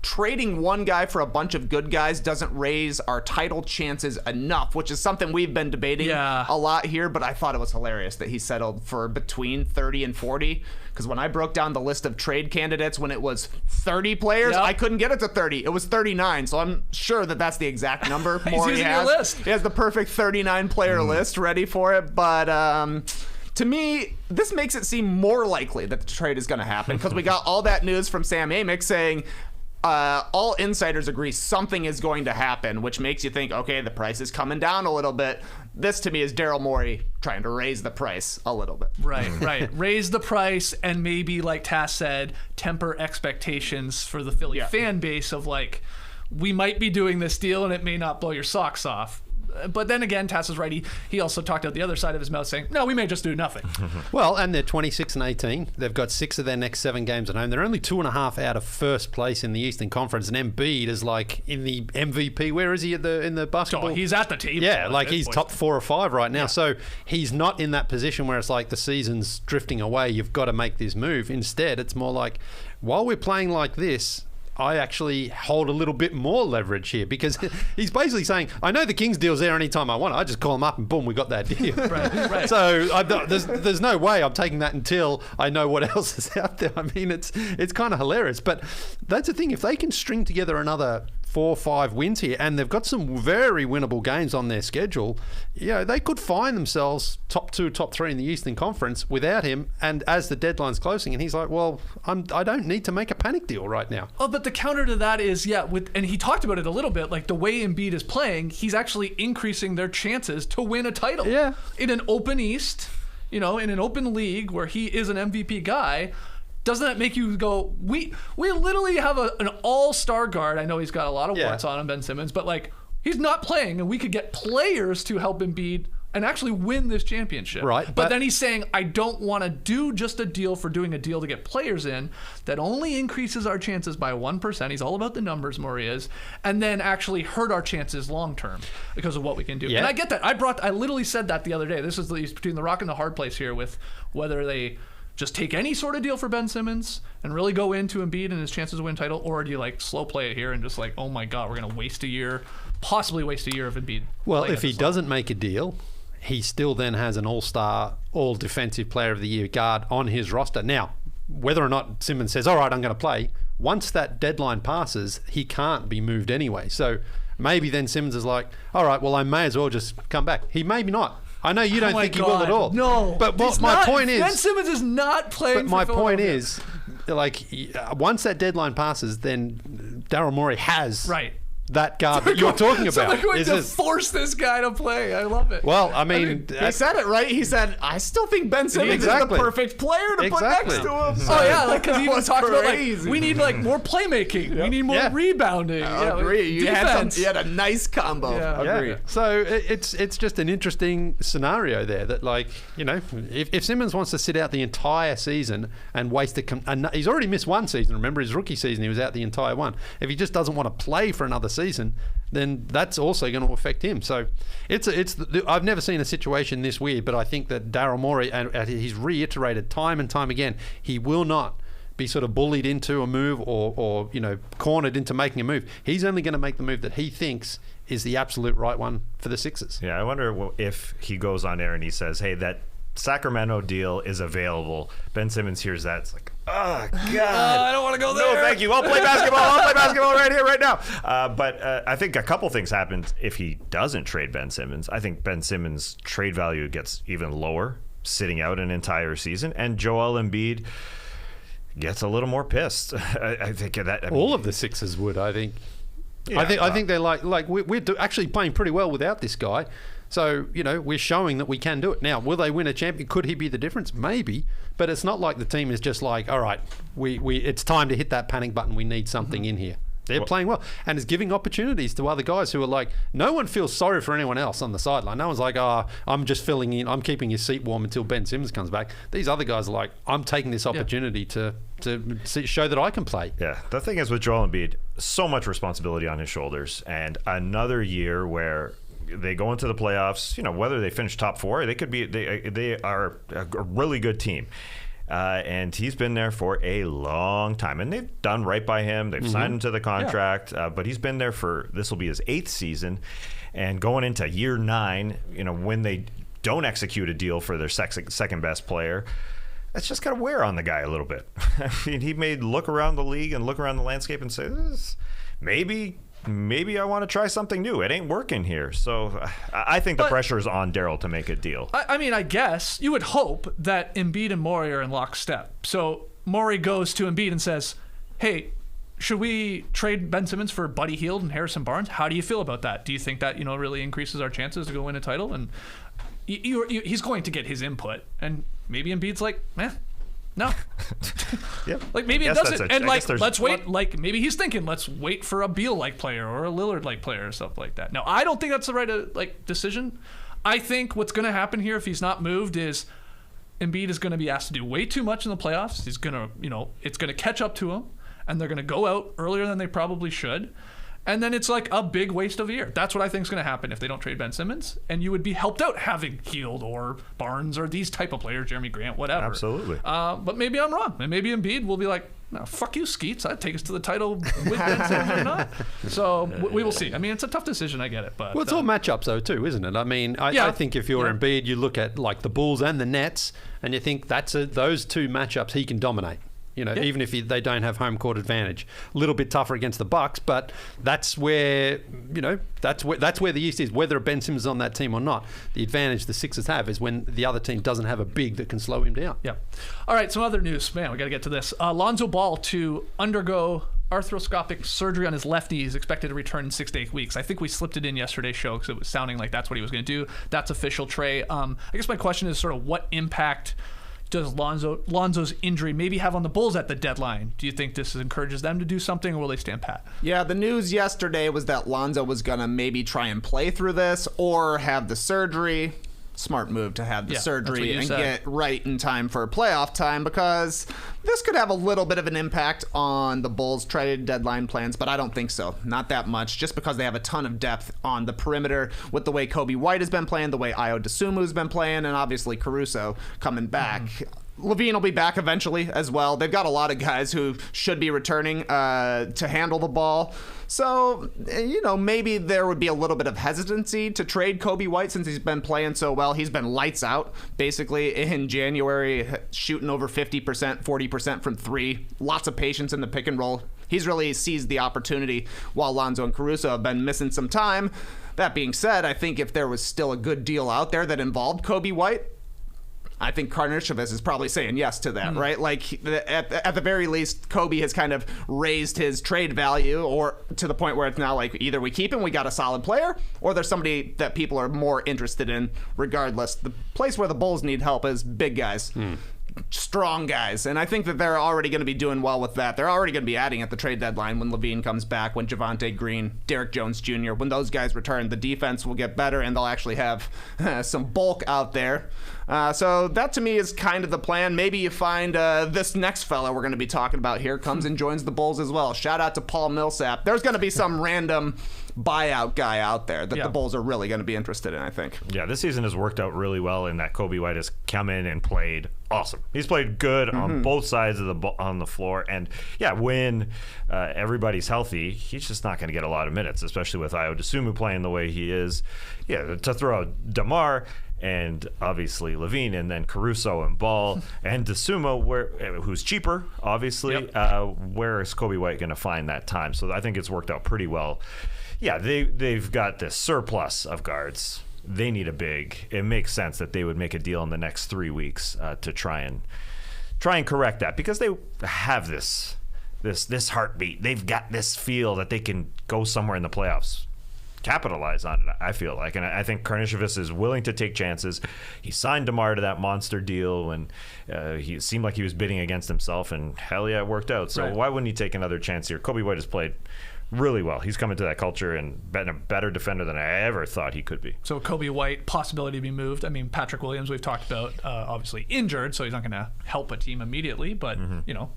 trading one guy for a bunch of good guys doesn't raise our title chances enough, which is something we've been debating a lot here, but I thought it was hilarious that he settled for between 30 and 40, because when I broke down the list of trade candidates when it was 30 players, I couldn't get it to 30. It was 39, so I'm sure that's the exact number. He's using your list. He has the perfect 39-player list ready for it, but to me, this makes it seem more likely that the trade is going to happen, because we got all that news from Sam Amick saying all insiders agree something is going to happen, which makes you think, okay, the price is coming down a little bit. This, to me, is Daryl Morey trying to raise the price a little bit. Right. Raise the price, and maybe, like Tass said, temper expectations for the Philly fan base of like, we might be doing this deal, and it may not blow your socks off. But then again, Tass is right. He also talked out the other side of his mouth saying, no, we may just do nothing. Well, and they're 26-18. They've got 6 of their next 7 games at home. They're only 2.5 out of first place in the Eastern Conference. And Embiid is like in the MVP. Where is he in the basketball? Oh, he's at the team. Yeah, like he's top 4 or 5 right now. Yeah. So he's not in that position where it's like the season's drifting away. You've got to make this move. Instead, it's more like, while we're playing like this, I actually hold a little bit more leverage here, because he's basically saying, I know the Kings deal's there anytime I want. I just call them up and boom, we got that deal. Right. So there's no way I'm taking that until I know what else is out there. I mean, it's kind of hilarious. But that's the thing. If they can string together another 4 or 5 wins here, and they've got some very winnable games on their schedule. They could find themselves top 2, top 3 in the Eastern Conference without him. And as the deadline's closing, and he's like, well, I don't need to make a panic deal right now. Oh, but the counter to that is, and he talked about it a little bit, like the way Embiid is playing, he's actually increasing their chances to win a title. Yeah. In an open East, in an open league where he is an MVP guy. Doesn't that make you go, we literally have an all-star guard. I know he's got a lot of warts on him, Ben Simmons, but like he's not playing, and we could get players to help Embiid and actually win this championship. Right. But then he's saying, I don't want to do just a deal for doing a deal to get players in. That only increases our chances by 1%. He's all about the numbers, Morey is, and then actually hurt our chances long-term because of what we can do. Yeah. And I get that. I literally said that the other day. This is between the rock and the hard place here with whether they just take any sort of deal for Ben Simmons and really go into Embiid and his chances to win title, or do you like slow play it here and just like, oh my God, we're going to waste a year, possibly waste a year of Embiid. Well, if he doesn't make a deal, he still then has an all-star, all-defensive player of the year guard on his roster. Now, whether or not Simmons says, all right, I'm going to play, once that deadline passes, he can't be moved anyway. So maybe then Simmons is like, all right, well, I may as well just come back. He maybe not. I know you don't think he will at all. No. But my point is... Ben Simmons is not playing But my for point is, like, once that deadline passes, then Daryl Morey has... Right. that guard that you're talking about. So they're going to force this guy to play. I love it. Well, I mean he said it right. He said, I still think Ben Simmons is the perfect player to put next to him. Oh, yeah, like, because he even talked about, like, we need, like, more playmaking. Yep. We need more rebounding. I agree. You had a nice combo. Yeah. Agree. So it's just an interesting scenario there that, like, if Simmons wants to sit out the entire season and waste he's already missed one season. Remember his rookie season, he was out the entire one. If he just doesn't want to play for another season, then that's also going to affect him. So I've never seen a situation this weird, but I think that Daryl Morey, and he's reiterated time and time again, he will not be sort of bullied into a move or cornered into making a move. He's only going to make the move that he thinks is the absolute right one for the Sixers. Yeah, I wonder if he goes on air and he says, hey, that Sacramento deal is available. Ben Simmons hears that. It's like, oh, God. I don't want to go there. No, thank you. I'll play basketball. I'll play basketball right here, right now. But I think a couple things happen if he doesn't trade Ben Simmons. I think Ben Simmons' trade value gets even lower, sitting out an entire season. And Joel Embiid gets a little more pissed. I think that... all of the Sixers would, I think. Yeah, I think they're like we're actually playing pretty well without this guy. So, we're showing that we can do it. Now, will they win a champion? Could he be the difference? Maybe. But it's not like the team is just like, all right, it's time to hit that panic button. We need something in here. They're playing well. And it's giving opportunities to other guys who are like, no one feels sorry for anyone else on the sideline. No one's like, I'm just filling in. I'm keeping your seat warm until Ben Simmons comes back. These other guys are like, I'm taking this opportunity to show that I can play. Yeah. The thing is with Joel Embiid, so much responsibility on his shoulders. And another year where they go into the playoffs, whether they finish top 4, they could be. They are a really good team, and he's been there for a long time, and they've done right by him. They've signed him to the contract, but he's been there this will be his 8th season, and going into year 9, when they don't execute a deal for their second best player, that's just got to wear on the guy a little bit. I mean, he may look around the league and look around the landscape and say, Maybe I want to try something new. It ain't working here. So I think the pressure is on Daryl to make a deal. I mean, I guess you would hope that Embiid and Morey are in lockstep. So Morey goes to Embiid and says, hey, should we trade Ben Simmons for Buddy Hield and Harrison Barnes? How do you feel about that? Do you think that, really increases our chances to go win a title? And he's going to get his input. And maybe Embiid's like, no. Yep. Like maybe it doesn't. And like, let's wait. Like maybe he's thinking, let's wait for a Beal-like player or a Lillard-like player or stuff like that. No, I don't think that's the right decision. I think what's going to happen here if he's not moved is Embiid is going to be asked to do way too much in the playoffs. He's going to, it's going to catch up to him, and they're going to go out earlier than they probably should. And then it's like a big waste of a year. That's what I think is going to happen if they don't trade Ben Simmons. And you would be helped out having Hield or Barnes or these type of players, Jeremy Grant, whatever. Absolutely. But maybe I'm wrong. And maybe Embiid will be like, no, fuck you, Skeets. I'd take us to the title with Ben Simmons or not. So we will see. I mean, it's a tough decision. I get it. But it's all matchups, though, too, isn't it? I mean, I think if you're Embiid, you look at like the Bulls and the Nets, and you think those two matchups he can dominate. even if they don't have home court advantage. A little bit tougher against the Bucks, but that's where that's where the East is. Whether Ben Simmons is on that team or not, the advantage the Sixers have is when the other team doesn't have a big that can slow him down. Yeah. All right, some other news. Man, we got to get to this. Lonzo Ball to undergo arthroscopic surgery on his left knee is expected to return in 6 to 8 weeks. I think we slipped it in yesterday's show because it was sounding like that's what he was going to do. That's official, Trey. I guess my question is sort of what impact does Lonzo's injury maybe have on the Bulls at the deadline? Do you think this encourages them to do something, or will they stand pat? Yeah, the news yesterday was that Lonzo was going to maybe try and play through this or have the surgery. Smart move to have the surgery and get right in time for playoff time, because this could have a little bit of an impact on the Bulls' trade deadline plans, but I don't think so. Not that much, just because they have a ton of depth on the perimeter with the way Kobe White has been playing, the way Ayo Dosunmu's been playing, and obviously Caruso coming back. Levine will be back eventually as well. They've got a lot of guys who should be returning to handle the ball. So, maybe there would be a little bit of hesitancy to trade Kobe White since he's been playing so well. He's been lights out, basically, in January, shooting over 50%, 40% from three. Lots of patience in the pick and roll. He's really seized the opportunity while Lonzo and Caruso have been missing some time. That being said, I think if there was still a good deal out there that involved Kobe White, I think Karnisovas is probably saying yes to that, right? Like, at the very least, Kobe has kind of raised his trade value, or to the point where it's now like either we keep him, we got a solid player, or there's somebody that people are more interested in regardless. The place where the Bulls need help is big guys. Strong guys, and I think that they're already going to be doing well with that. They're already going to be adding at the trade deadline when Levine comes back, when Javonte Green, Derrick Jones Jr., when those guys return, the defense will get better and they'll actually have some bulk out there. So that to me is kind of the plan. Maybe you find this next fella we're going to be talking about here comes and joins the Bulls as well. Shout out to Paul Millsap. There's going to be some random buyout guy out there that the Bulls are really going to be interested in, I think. Yeah, this season has worked out really well in that Kobe White has come in and played awesome. He's played good on both sides of on the floor, and when everybody's healthy, he's just not going to get a lot of minutes, especially with Ayo Dosunmu playing the way he is. Yeah, to throw out DeMar and obviously Levine, and then Caruso and Ball and Dosunmu, who's cheaper, obviously. Where is Kobe White going to find that time? So I think it's worked out pretty well. Yeah, they've got this surplus of guards. They need a big. It makes sense that they would make a deal in the next 3 weeks to try and correct that, because they have this heartbeat. They've got this feel that they can go somewhere in the playoffs, capitalize on it, I feel like. And I think Karnisovas is willing to take chances. He signed DeMar to that monster deal, and he seemed like he was bidding against himself, and hell yeah, it worked out. So why wouldn't he take another chance here? Kobe White has played really well. He's come into that culture and been a better defender than I ever thought he could be. So Kobe White, possibility to be moved. I mean, Patrick Williams, we've talked about, obviously injured, so he's not going to help a team immediately. But,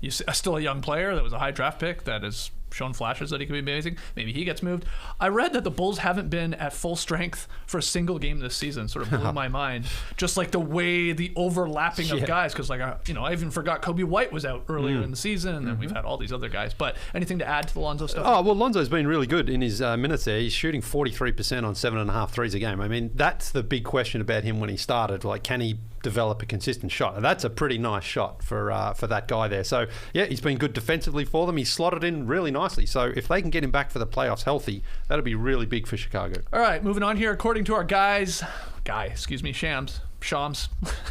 he's still a young player that was a high draft pick that has shown flashes that he could be amazing. Maybe he gets moved. I read that the Bulls haven't been at full strength for a single game this season. Sort of blew my mind. Just like the way the overlapping of guys, because I even forgot Kobe White was out earlier in the season, and then we've had all these other guys. But anything to add to the Lonzo stuff? Oh, well, Lonzo's been really good in his minutes there. He's shooting 43% on 7.5 threes a game. I mean, that's the big question about him when he started. Like, can he develop a consistent shot? And that's a pretty nice shot for that guy there. So, yeah, he's been good defensively for them. He's slotted in really nicely. So if they can get him back for the playoffs healthy, that'll be really big for Chicago. All right, moving on here. According to our Shams.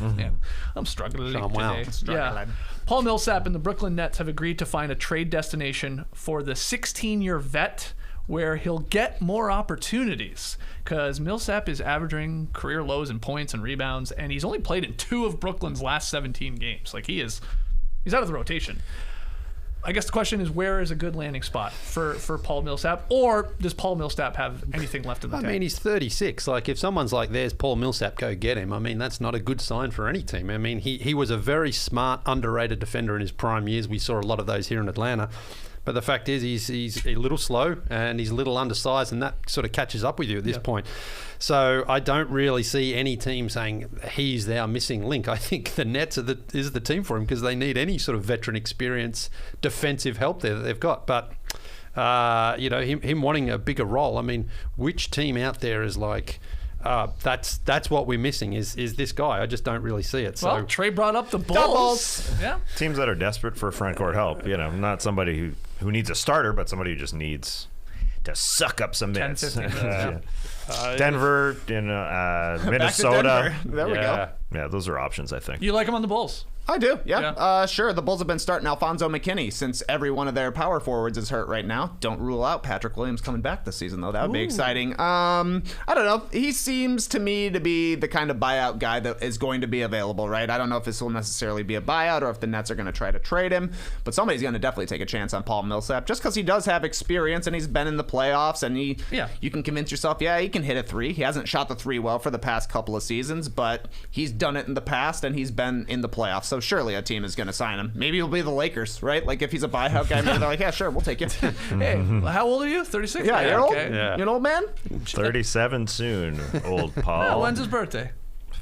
Man, I'm struggling today. Yeah. Paul Millsap and the Brooklyn Nets have agreed to find a trade destination for the 16-year vet where he'll get more opportunities, because Millsap is averaging career lows in points and rebounds, and he's only played in 2 of Brooklyn's last 17 games. Like, he's out of the rotation. I guess the question is, where is a good landing spot for Paul Millsap? Or does Paul Millsap have anything left in the tank? I mean, he's 36. Like, if someone's like, there's Paul Millsap, go get him. I mean, that's not a good sign for any team. I mean, he was a very smart, underrated defender in his prime years. We saw a lot of those here in Atlanta. But the fact is, he's a little slow and he's a little undersized, and that sort of catches up with you at this point. So I don't really see any team saying he's our missing link. I think the Nets is the team for him, because they need any sort of veteran experience, defensive help there that they've got. But him wanting a bigger role. I mean, which team out there is like that's what we're missing is this guy. I just don't really see it. So Well, Trey brought up the Bulls. Doubles. Yeah. Teams that are desperate for front court help, not somebody who needs a starter, but somebody who just needs to suck up some 10, minutes. 15 minutes. Denver, Minnesota. There we go. Yeah, those are options, I think. You like him on the Bulls? I do, yeah. Yeah. Sure, the Bulls have been starting Alfonso McKinney since every one of their power forwards is hurt right now. Don't rule out Patrick Williams coming back this season, though. That would be exciting. I don't know. He seems to me to be the kind of buyout guy that is going to be available, right? I don't know if this will necessarily be a buyout or if the Nets are going to try to trade him, but somebody's going to definitely take a chance on Paul Millsap just because he does have experience and he's been in the playoffs and you can convince yourself, he can hit a three. He hasn't shot the three well for the past couple of seasons, but he's done it in the past and he's been in the playoffs, so surely a team is going to sign him. Maybe it'll be the Lakers, right? Like if he's a buyout guy, maybe they're like, yeah, sure, we'll take it. Hey, how old are you? 36? Yeah, you're old. Okay. Yeah. You're an old man. 37 soon, old Paul. Oh, when's his birthday?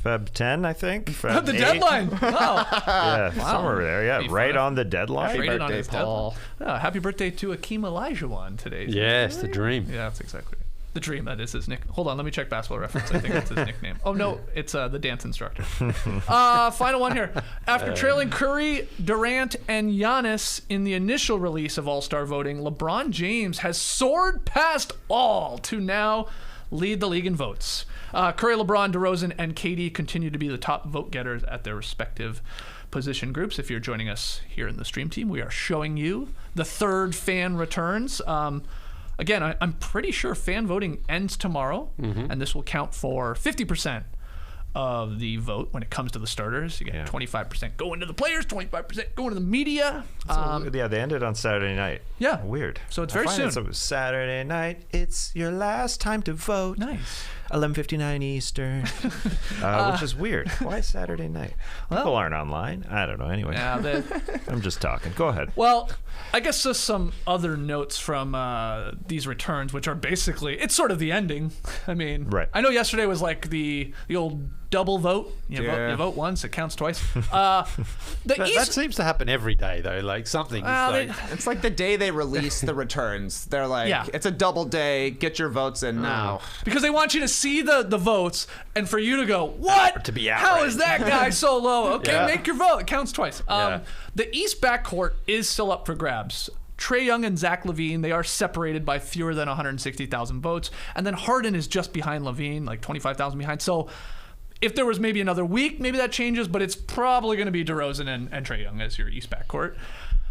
Feb 10, I think. Feb The 8. deadline. Oh. Yeah, somewhere there. Yeah, Be right fun. on the deadline. Rated on birthday, his Paul. deadline. Happy birthday to Akeem Olajuwon today. yes, the dream. Yeah, that's exactly right. The Dream, that is his nickname. Hold on, let me check Basketball Reference. I think that's his nickname. Oh, no, it's the dance instructor. Final one here. After trailing Curry, Durant, and Giannis in the initial release of All-Star voting, LeBron James has soared past all to now lead the league in votes. Curry, LeBron, DeRozan, and KD continue to be the top vote getters at their respective position groups. If you're joining us here in the stream team, we are showing you the third fan returns. Again, I'm pretty sure fan voting ends tomorrow, and this will count for 50% of the vote when it comes to the starters. You get 25% going to the players, 25% going to the media. They ended on Saturday night. Yeah. Weird. So it's very soon. So Saturday night, it's your last time to vote. Nice. 11:59 Eastern, which is weird. Why Saturday night? People aren't online. I don't know. Anyway, I'm just talking. Go ahead. Well, I guess just some other notes from these returns, which are basically, it's sort of the ending. I mean, right. I know yesterday was like the old double vote. You vote once, it counts twice. That seems to happen every day, though. Like something. It's like the day they release the returns. They're like, it's a double day. Get your votes in now. Because they want you to see the votes and for you to go, what? To be How is that guy so low? Okay, make your vote. It counts twice. The East backcourt is still up for grabs. Trae Young and Zach LaVine, they are separated by fewer than 160,000 votes. And then Harden is just behind LaVine, like 25,000 behind. So if there was maybe another week, maybe that changes, but it's probably going to be DeRozan and Trae Young as your East backcourt.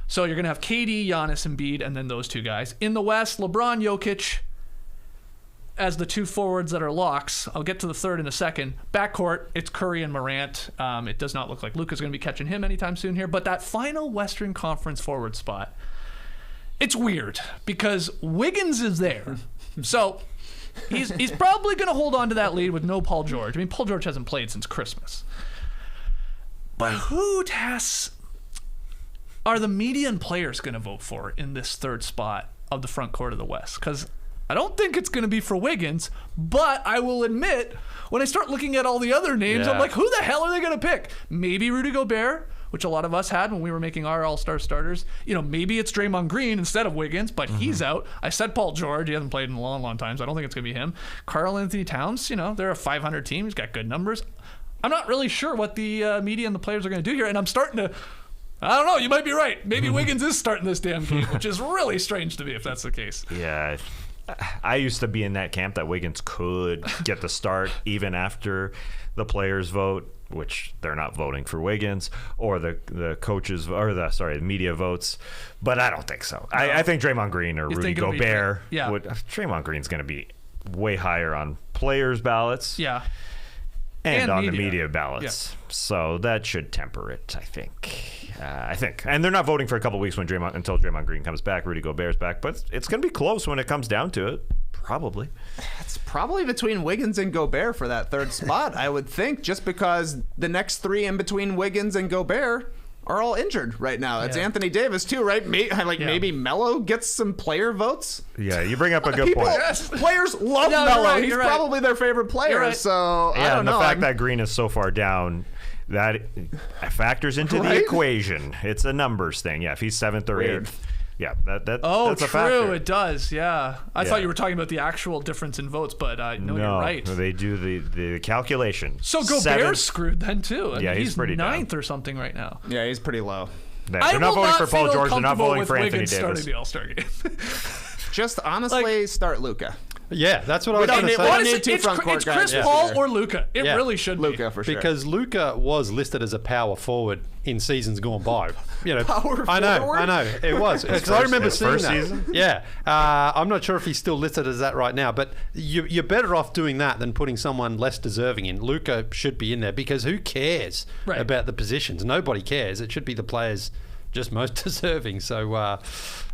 So you're going to have KD, Giannis, Embiid, and then those two guys. In the West, LeBron, Jokic as the two forwards that are locks. I'll get to the third in a second. Backcourt, it's Curry and Morant. It does not look like Luka's going to be catching him anytime soon here. But that final Western Conference forward spot, it's weird because Wiggins is there. So he's probably going to hold on to that lead with no Paul George. I mean, Paul George hasn't played since Christmas. But who are the media and players going to vote for in this third spot of the front court of the West? Because I don't think it's going to be for Wiggins, but I will admit, when I start looking at all the other names, I'm like, who the hell are they going to pick? Maybe Rudy Gobert, which a lot of us had when we were making our all-star starters. Maybe it's Draymond Green instead of Wiggins, but he's out. I said Paul George. He hasn't played in a long, long time, so I don't think it's going to be him. Karl Anthony Towns, they're a 500 team. He's got good numbers. I'm not really sure what the media and the players are going to do here, and I'm starting to... I don't know. You might be right. Maybe Wiggins is starting this damn game, which is really strange to me if that's the case. Yeah, I used to be in that camp that Wiggins could get the start even after the players vote, which they're not voting for Wiggins, or the coaches or the media votes, but I don't think so. No. I think Draymond Green or Rudy Gobert Draymond Green's going to be way higher on players ballots. Yeah. And on the media ballots. Yeah. So that should temper it, I think. And they're not voting for a couple weeks until Draymond Green comes back, Rudy Gobert's back, but it's going to be close when it comes down to it. Probably. It's probably between Wiggins and Gobert for that third spot, I would think, just because the next three in between Wiggins and Gobert are all injured right now. It's Anthony Davis, too, right? Maybe Melo gets some player votes? Yeah, you bring up a good point. Players love Melo. He's probably their favorite player, right. So I don't know. The fact that Green is so far down, that factors into the equation. It's a numbers thing. Yeah, if he's 7th or 8th, Yeah, that's a true. factor. It does. Yeah. I thought you were talking about the actual difference in votes, but no, you're right. They do the calculation. So Gobert's screwed then too. I mean, he's pretty ninth down. or something right now. Yeah, he's pretty low. They're not voting for Paul George. They're not voting for Anthony Wiggins Davis. starting the All-Star game. Just honestly, start Luka. Yeah, that's what I was going to say. Honestly, It's Chris Paul or Luka. It really should be. Luka for sure. Because Luka was listed as a power forward in seasons gone by. Power I know, forward? it was. Because I remember seeing first that. Season? Yeah, I'm not sure if he's still listed as that right now, but you're better off doing that than putting someone less deserving in. Luka should be in there because who cares about the positions? Nobody cares. It should be the players just most deserving. So,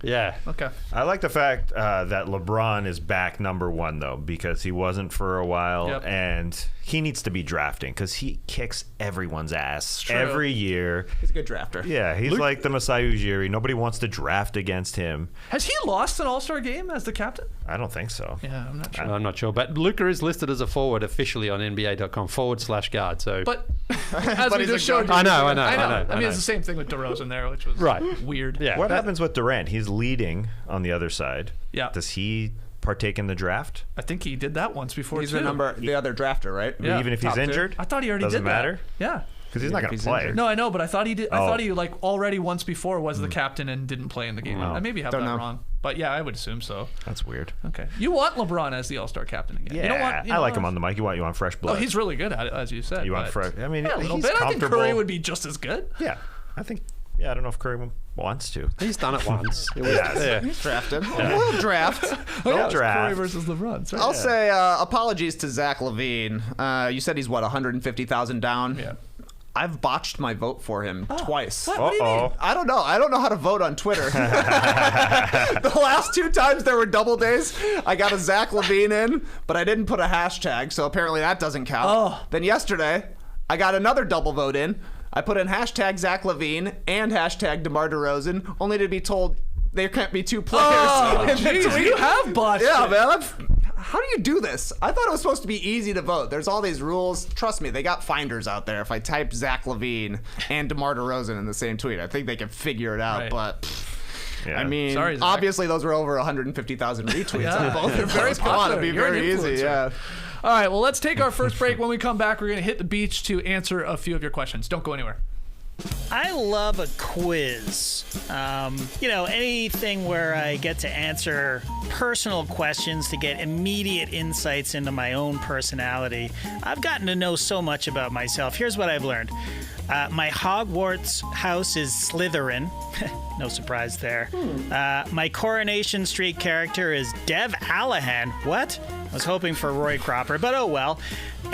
yeah. Okay. I like the fact that LeBron is back number one, though, because he wasn't for a while, and he needs to be drafting because he kicks everyone's ass every year. He's a good drafter. Yeah, he's like the Masai Ujiri. Nobody wants to draft against him. Has he lost an All-Star game as the captain? I don't think so. Yeah, I'm not sure. I'm not sure, but Luka is listed as a forward officially on NBA.com/guard. So, but as we just showed you, I know. I mean, it's the same thing with DeRozan there, which was weird. Yeah. What happens with Durant? He's leading on the other side. Yeah. Does he partake in the draft? I think he did that once before. He's too. the other drafter, right? Yeah. Even if he's injured? I thought he already Doesn't did that. matter? Yeah. Because he's not going to play. injured. No, I know, but I thought he did. I thought he already once before was the captain and didn't play in the game. Oh. I maybe have Don't that know. wrong, but yeah, I would assume so. That's weird. Okay, you want LeBron as the All-Star captain again? Yeah, you don't want, I like him on the mic. You want fresh blood. Oh, he's really good at it, as you said. You want but- fresh? I mean, Yeah, a little he's bit. I think comfortable. Curry would be just as good. Yeah, I think. Yeah, I don't know if Curry wants to. he's done it once. He's drafted. We'll draft. They'll Curry draft. versus LeBron. Sorry. I'll say apologies to Zach LaVine. You said he's 150,000 down. Yeah. I've botched my vote for him twice. What do you mean? I don't know. I don't know how to vote on Twitter. The last 2 times there were double days. I got a Zach LaVine in, but I didn't put a hashtag, so apparently that doesn't count. Oh. Then yesterday, I got another double vote in. I put in hashtag Zach LaVine and hashtag DeMar DeRozan, only to be told there can't be 2 players. Oh, in the jeez, tweet. you have botched Yeah, it. man. How do you do this? I thought it was supposed to be easy to vote. There's all these rules. Trust me, they got finders out there. If I type Zach LaVine and DeMar DeRozan in the same tweet, I think they can figure it out. Right. But Yeah. I mean, Sorry, Zach. obviously those were over 150,000 retweets Yeah, on both. you're very Come on, popular. it'd be You're an very easy. influencer. Yeah. All right, well, let's take our first break. When we come back, we're going to hit the beach to answer a few of your questions. Don't go anywhere. I love a quiz. Anything where I get to answer personal questions to get immediate insights into my own personality. I've gotten to know so much about myself. Here's what I've learned. My Hogwarts house is Slytherin. No surprise there. My Coronation Street character is Dev Allahan. What? I was hoping for Roy Cropper, but oh well.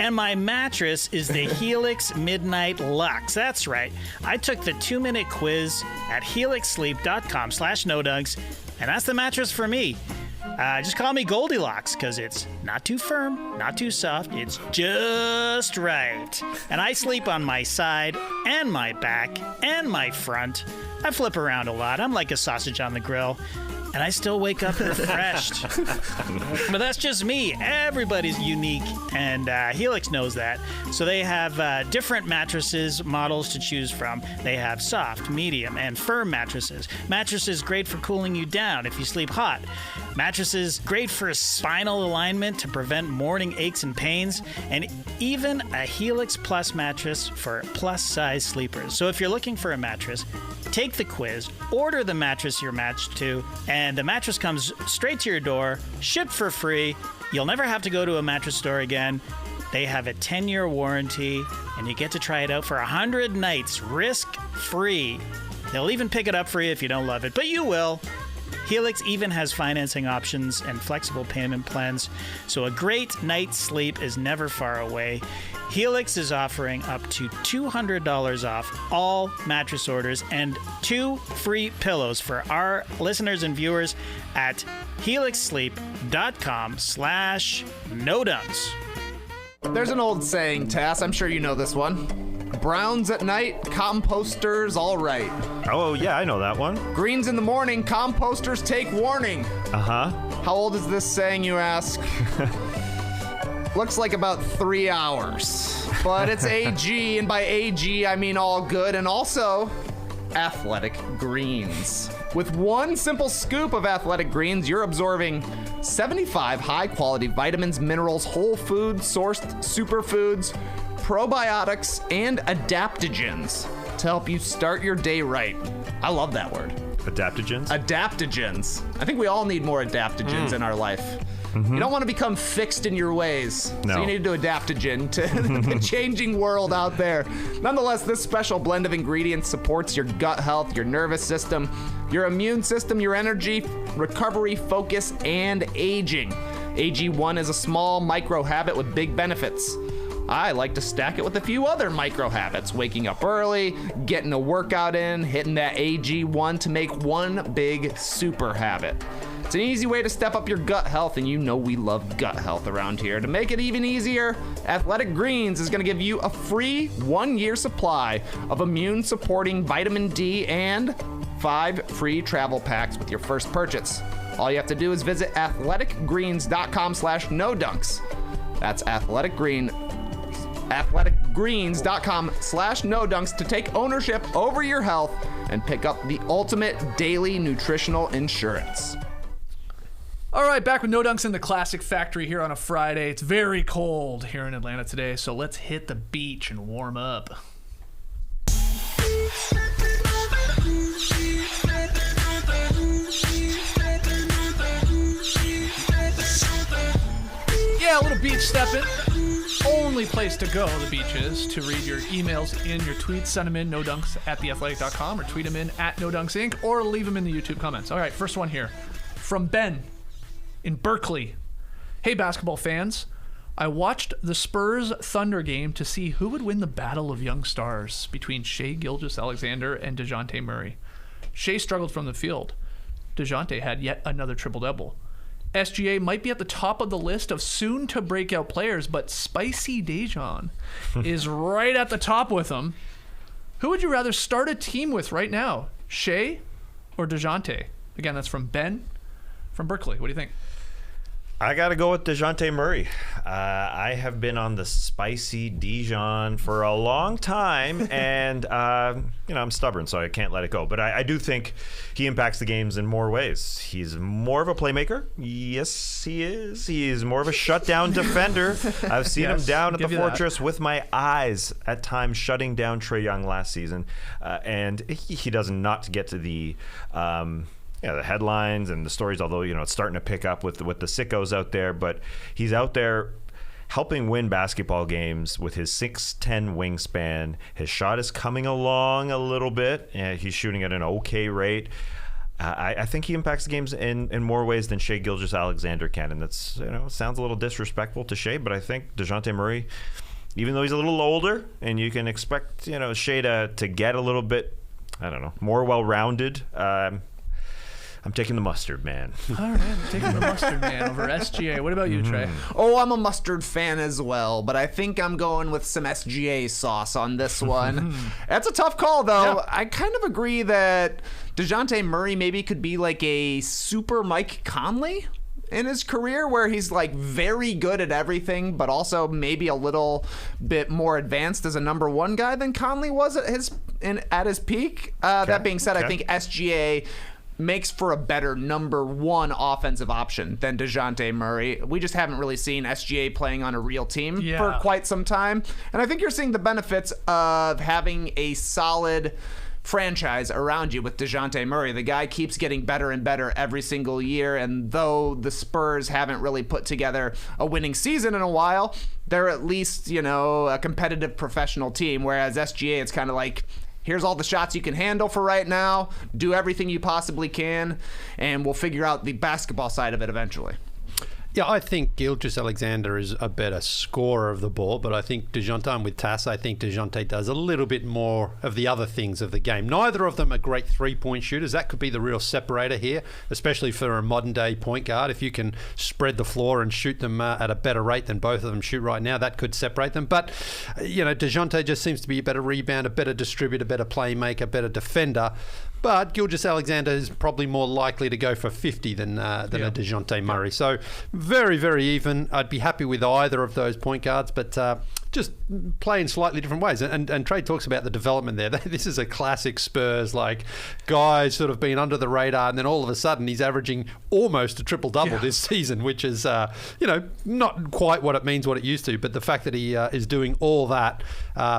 And my mattress is the Helix Midnight Lux. That's right. I took the 2-minute quiz at helixsleep.com/nodunks, and that's the mattress for me. Just call me Goldilocks, because it's not too firm, not too soft. It's just right. And I sleep on my side and my back and my front. I flip around a lot. I'm like a sausage on the grill. And I still wake up refreshed. But that's just me. Everybody's unique, and Helix knows that. So they have different mattresses, models to choose from. They have soft, medium, and firm mattresses. Mattresses great for cooling you down if you sleep hot. Mattresses great for spinal alignment to prevent morning aches and pains. And even a Helix Plus mattress for plus-size sleepers. So if you're looking for a mattress, take the quiz, order the mattress you're matched to, and the mattress comes straight to your door, shipped for free. You'll never have to go to a mattress store again. They have a 10-year warranty, and you get to try it out for 100 nights, risk-free. They'll even pick it up for you if you don't love it, but you will. Helix even has financing options and flexible payment plans, so a great night's sleep is never far away. Helix is offering up to $200 off all mattress orders and 2 free pillows for our listeners and viewers at helixsleep.com/nodunks. There's an old saying, Tass. I'm sure you know this one. Browns at night, composters all right. Oh, yeah, I know that one. Greens in the morning, composters take warning. Uh-huh. How old is this saying, you ask? Looks like about 3 hours. But it's AG, and by AG, I mean all good. And also, Athletic Greens. With one simple scoop of Athletic Greens, you're absorbing 75 high-quality vitamins, minerals, whole food-sourced superfoods, probiotics, and adaptogens to help you start your day right. I love that word. Adaptogens? Adaptogens. I think we all need more adaptogens in our life. You don't want to become fixed in your ways. No. So you need to adaptogen to the changing world out there. Nonetheless, this special blend of ingredients supports your gut health, your nervous system, your immune system, your energy, recovery, focus, and aging. AG1 is a small micro habit with big benefits. I like to stack it with a few other micro habits, waking up early, getting a workout in, hitting that AG1 to make one big super habit. It's an easy way to step up your gut health, and you know we love gut health around here. To make it even easier, Athletic Greens is going to give you a free 1-year supply of immune-supporting vitamin D and 5 free travel packs with your first purchase. All you have to do is visit athleticgreens.com/nodunks. That's athleticgreens.com/nodunks to take ownership over your health and pick up the ultimate daily nutritional insurance. All right, back with No Dunks in the Classic Factory here on a Friday. It's very cold here in Atlanta today, so let's hit the beach and warm up. Yeah, a little beach stepping. Only place to go, the beach is, to read your emails and your tweets. Send them in, nodunks@theathletic.com, or tweet them in @nodunks_inc, or leave them in the YouTube comments. All right, first one here from Ben in Berkeley. Hey, basketball fans. I watched the Spurs-Thunder game to see who would win the battle of young stars between Shai Gilgeous-Alexander and Dejounte Murray. Shai struggled from the field. Dejounte had yet another triple-double. SGA might be at the top of the list of soon-to-breakout players, but Spicy Dejounte is right at the top with them. Who would you rather start a team with right now, Shai or Dejounte? Again, that's from Ben from Berkeley. What do you think? I got to go with Dejounte Murray. I have been on the spicy Dijon for a long time, and I'm stubborn, so I can't let it go. But I do think he impacts the games in more ways. He's more of a playmaker. Yes, he is. He is more of a shutdown defender. I've seen him down at the Fortress with my eyes at times shutting down Trae Young last season, and he does not get to the the headlines and the stories, although, it's starting to pick up with the sickos out there. But he's out there helping win basketball games with his 6'10" wingspan. His shot is coming along a little bit. He's shooting at an okay rate. I think he impacts the games in more ways than Shai Gilgeous-Alexander can. And that's, it sounds a little disrespectful to Shai, but I think Dejounte Murray, even though he's a little older, and you can expect, Shai to get a little bit, more well-rounded, I'm taking the mustard man. All right, I'm taking the mustard man over SGA. What about you, Trey? Oh, I'm a mustard fan as well, but I think I'm going with some SGA sauce on this one. That's a tough call, though. Yeah. I kind of agree that Dejounte Murray maybe could be like a super Mike Conley in his career, where he's like very good at everything, but also maybe a little bit more advanced as a number one guy than Conley was at his peak. That being said, I think SGA makes for a better number one offensive option than Dejounte Murray. We just haven't really seen SGA playing on a real team for quite some time. And I think you're seeing the benefits of having a solid franchise around you with Dejounte Murray. The guy keeps getting better and better every single year, and though the Spurs haven't really put together a winning season in a while, they're at least, a competitive professional team, whereas SGA, it's kind of like, here's all the shots you can handle for right now. Do everything you possibly can, and we'll figure out the basketball side of it eventually. Yeah, I think Gilgeous-Alexander is a better scorer of the ball, but I think Dejounte, I'm with Tass, I think Dejounte does a little bit more of the other things of the game. Neither of them are great three-point shooters. That could be the real separator here, especially for a modern-day point guard. If you can spread the floor and shoot them at a better rate than both of them shoot right now, that could separate them. But, Dejounte just seems to be a better rebounder, better distributor, better playmaker, better defender. But Gilgeous-Alexander is probably more likely to go for 50 than a Dejounte Murray. So very, very even. I'd be happy with either of those point guards, but just play in slightly different ways. And Trey talks about the development there. This is a classic Spurs, like guys sort of been under the radar, and then all of a sudden he's averaging almost a triple-double this season, which is, not quite what it means what it used to, but the fact that he is doing all that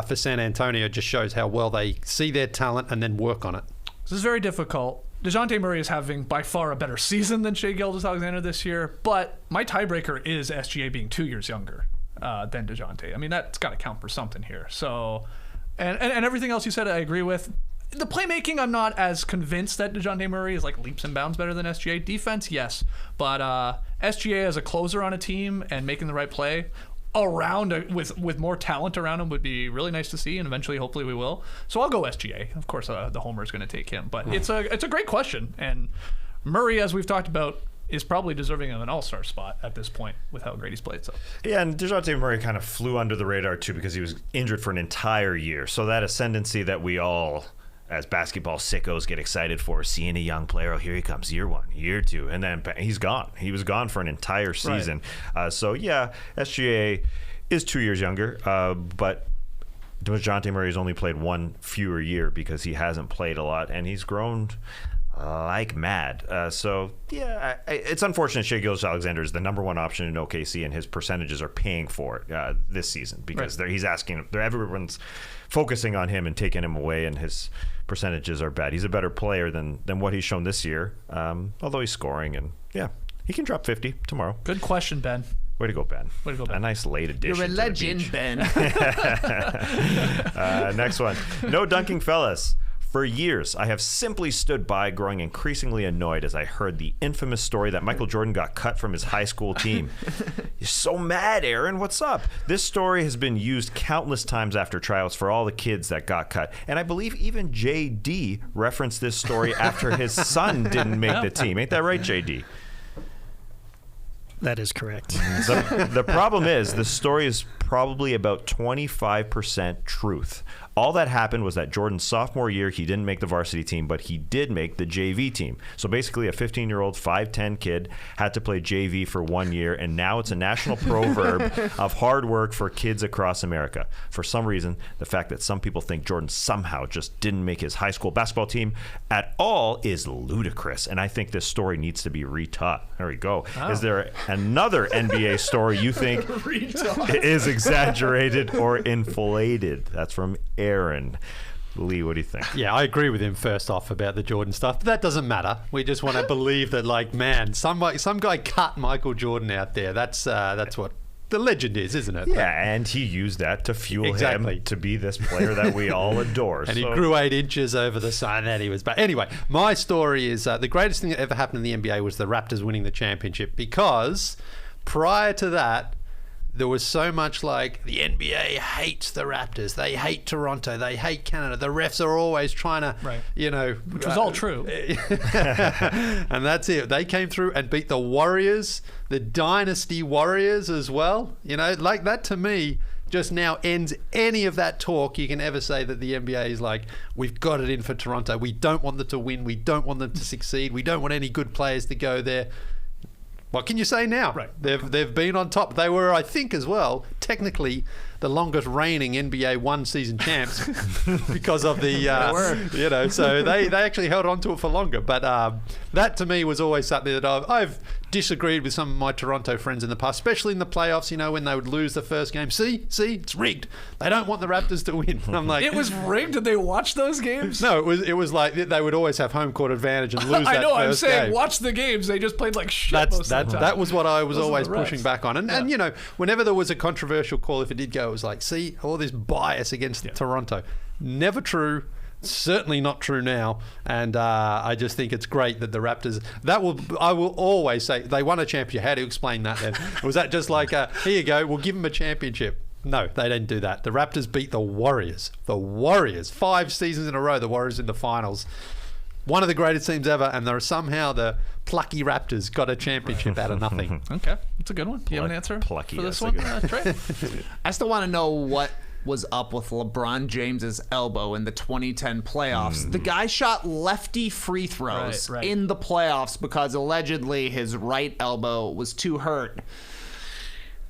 for San Antonio just shows how well they see their talent and then work on it. This is very difficult. Dejounte Murray is having by far a better season than Shai Gilgeous-Alexander this year, but my tiebreaker is SGA being 2 years younger than Dejounte. I mean, that's got to count for something here. So, and everything else you said, I agree with. The playmaking, I'm not as convinced that Dejounte Murray is like leaps and bounds better than SGA. Defense, yes, but SGA as a closer on a team and making the right play around with more talent around him would be really nice to see, and eventually, hopefully, we will. So I'll go SGA. Of course, the homer is going to take him, but it's a great question, and Murray, as we've talked about, is probably deserving of an all-star spot at this point with how great he's played. So yeah, and Dejounte Murray kind of flew under the radar too because he was injured for an entire year. So that ascendancy that we all, as basketball sickos, get excited for, seeing a young player, oh, here he comes, year one, year two, and then he's gone. He was gone for an entire season. Right. So yeah, SGA is 2 years younger, but Dejounte Murray's only played one fewer year because he hasn't played a lot, and he's grown like mad. So yeah, it's unfortunate Shai Gilgeous-Alexander is the number one option in OKC, and his percentages are paying for it this season because he's asking. Everyone's focusing on him and taking him away, and his percentages are bad. He's a better player than what he's shown this year, although he's scoring, and yeah, he can drop 50 tomorrow. Good question, Ben. Way to go, Ben. Way to go, Ben. A nice late addition. You're a legend, Ben. Next one. No dunking, fellas. For years, I have simply stood by, growing increasingly annoyed as I heard the infamous story that Michael Jordan got cut from his high school team. You're so mad, Aaron. What's up? This story has been used countless times after tryouts for all the kids that got cut. And I believe even JD referenced this story after his son didn't make the team. Ain't that right, JD? That is correct. The problem is the story is probably about 25% truth. All that happened was that Jordan's sophomore year, he didn't make the varsity team, but he did make the JV team. So basically a 15-year-old, 5'10" kid had to play JV for 1 year, and now it's a national proverb of hard work for kids across America. For some reason, the fact that some people think Jordan somehow just didn't make his high school basketball team at all is ludicrous, and I think this story needs to be retaught. There we go. Oh. Is there another NBA story you think is exaggerated or inflated? That's from Aaron. Lee, what do you think? Yeah, I agree with him first off about the Jordan stuff, but that doesn't matter. We just want to believe that, like, man, some guy cut Michael Jordan out there. That's what the legend is, isn't it? Yeah, and he used that to fuel him to be this player that we all adore. And he grew 8 inches over the sun that he was. But anyway, my story is the greatest thing that ever happened in the NBA was the Raptors winning the championship, because prior to that, there was so much like the NBA hates the Raptors, they hate Toronto, they hate Canada. The refs are always trying to, which was all true. And that's it. They came through and beat the Warriors, the Dynasty Warriors as well. Like that to me just now ends any of that talk you can ever say that the NBA is like, we've got it in for Toronto. We don't want them to win. We don't want them to succeed. We don't want any good players to go there. What can you say now? Right. They've been on top. They were, I think, as well, technically the longest reigning NBA one-season champs because of the, so they actually held on to it for longer. But that to me was always something that I've disagreed with some of my Toronto friends in the past, especially in the playoffs, when they would lose the first game. See, it's rigged. They don't want the Raptors to win. And I'm like, it was rigged? Did they watch those games? No, it was like they would always have home court advantage and lose that first game. I'm saying watch the games. They just played like shit most of the time. That was what I was always pushing back on. And whenever there was a controversial call, if it did go, it was like, see, all this bias against Toronto. Never true. Certainly not true now, and I just think it's great that the Raptors. I will always say they won a championship. How do you explain that then? Was that just like here you go, we'll give them a championship? No, they didn't do that. The Raptors beat the Warriors. 5 seasons in a row. The Warriors in the finals. One of the greatest teams ever, and somehow the plucky Raptors got a championship out of nothing. Okay, that's a good one. Do you have an answer for this one, Trey? I still want to know what was up with LeBron James's elbow in the 2010 playoffs. The guy shot lefty free throws in the playoffs because allegedly his right elbow was too hurt.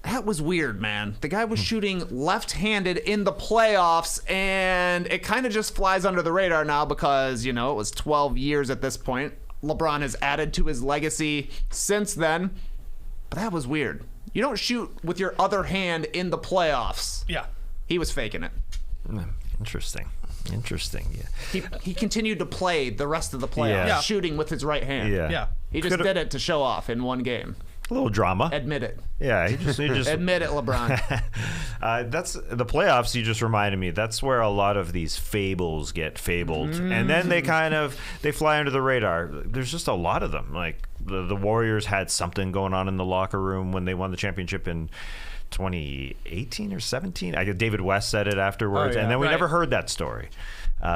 That was weird, man. The guy was shooting left-handed in the playoffs, and it kind of just flies under the radar now because, it was 12 years at this point. LeBron has added to his legacy since then, but that was weird. You don't shoot with your other hand in the playoffs. Yeah. He was faking it. Interesting. Yeah. He continued to play the rest of the playoffs, shooting with his right hand. Yeah. He just did it to show off in one game. A little drama. Admit it. Yeah, he just admit it, LeBron. That's the playoffs. You just reminded me. That's where a lot of these fables get fabled, and then they fly under the radar. There's just a lot of them. Like the Warriors had something going on in the locker room when they won the championship in 2018 or 17. David West said it afterwards, and then we never heard that story.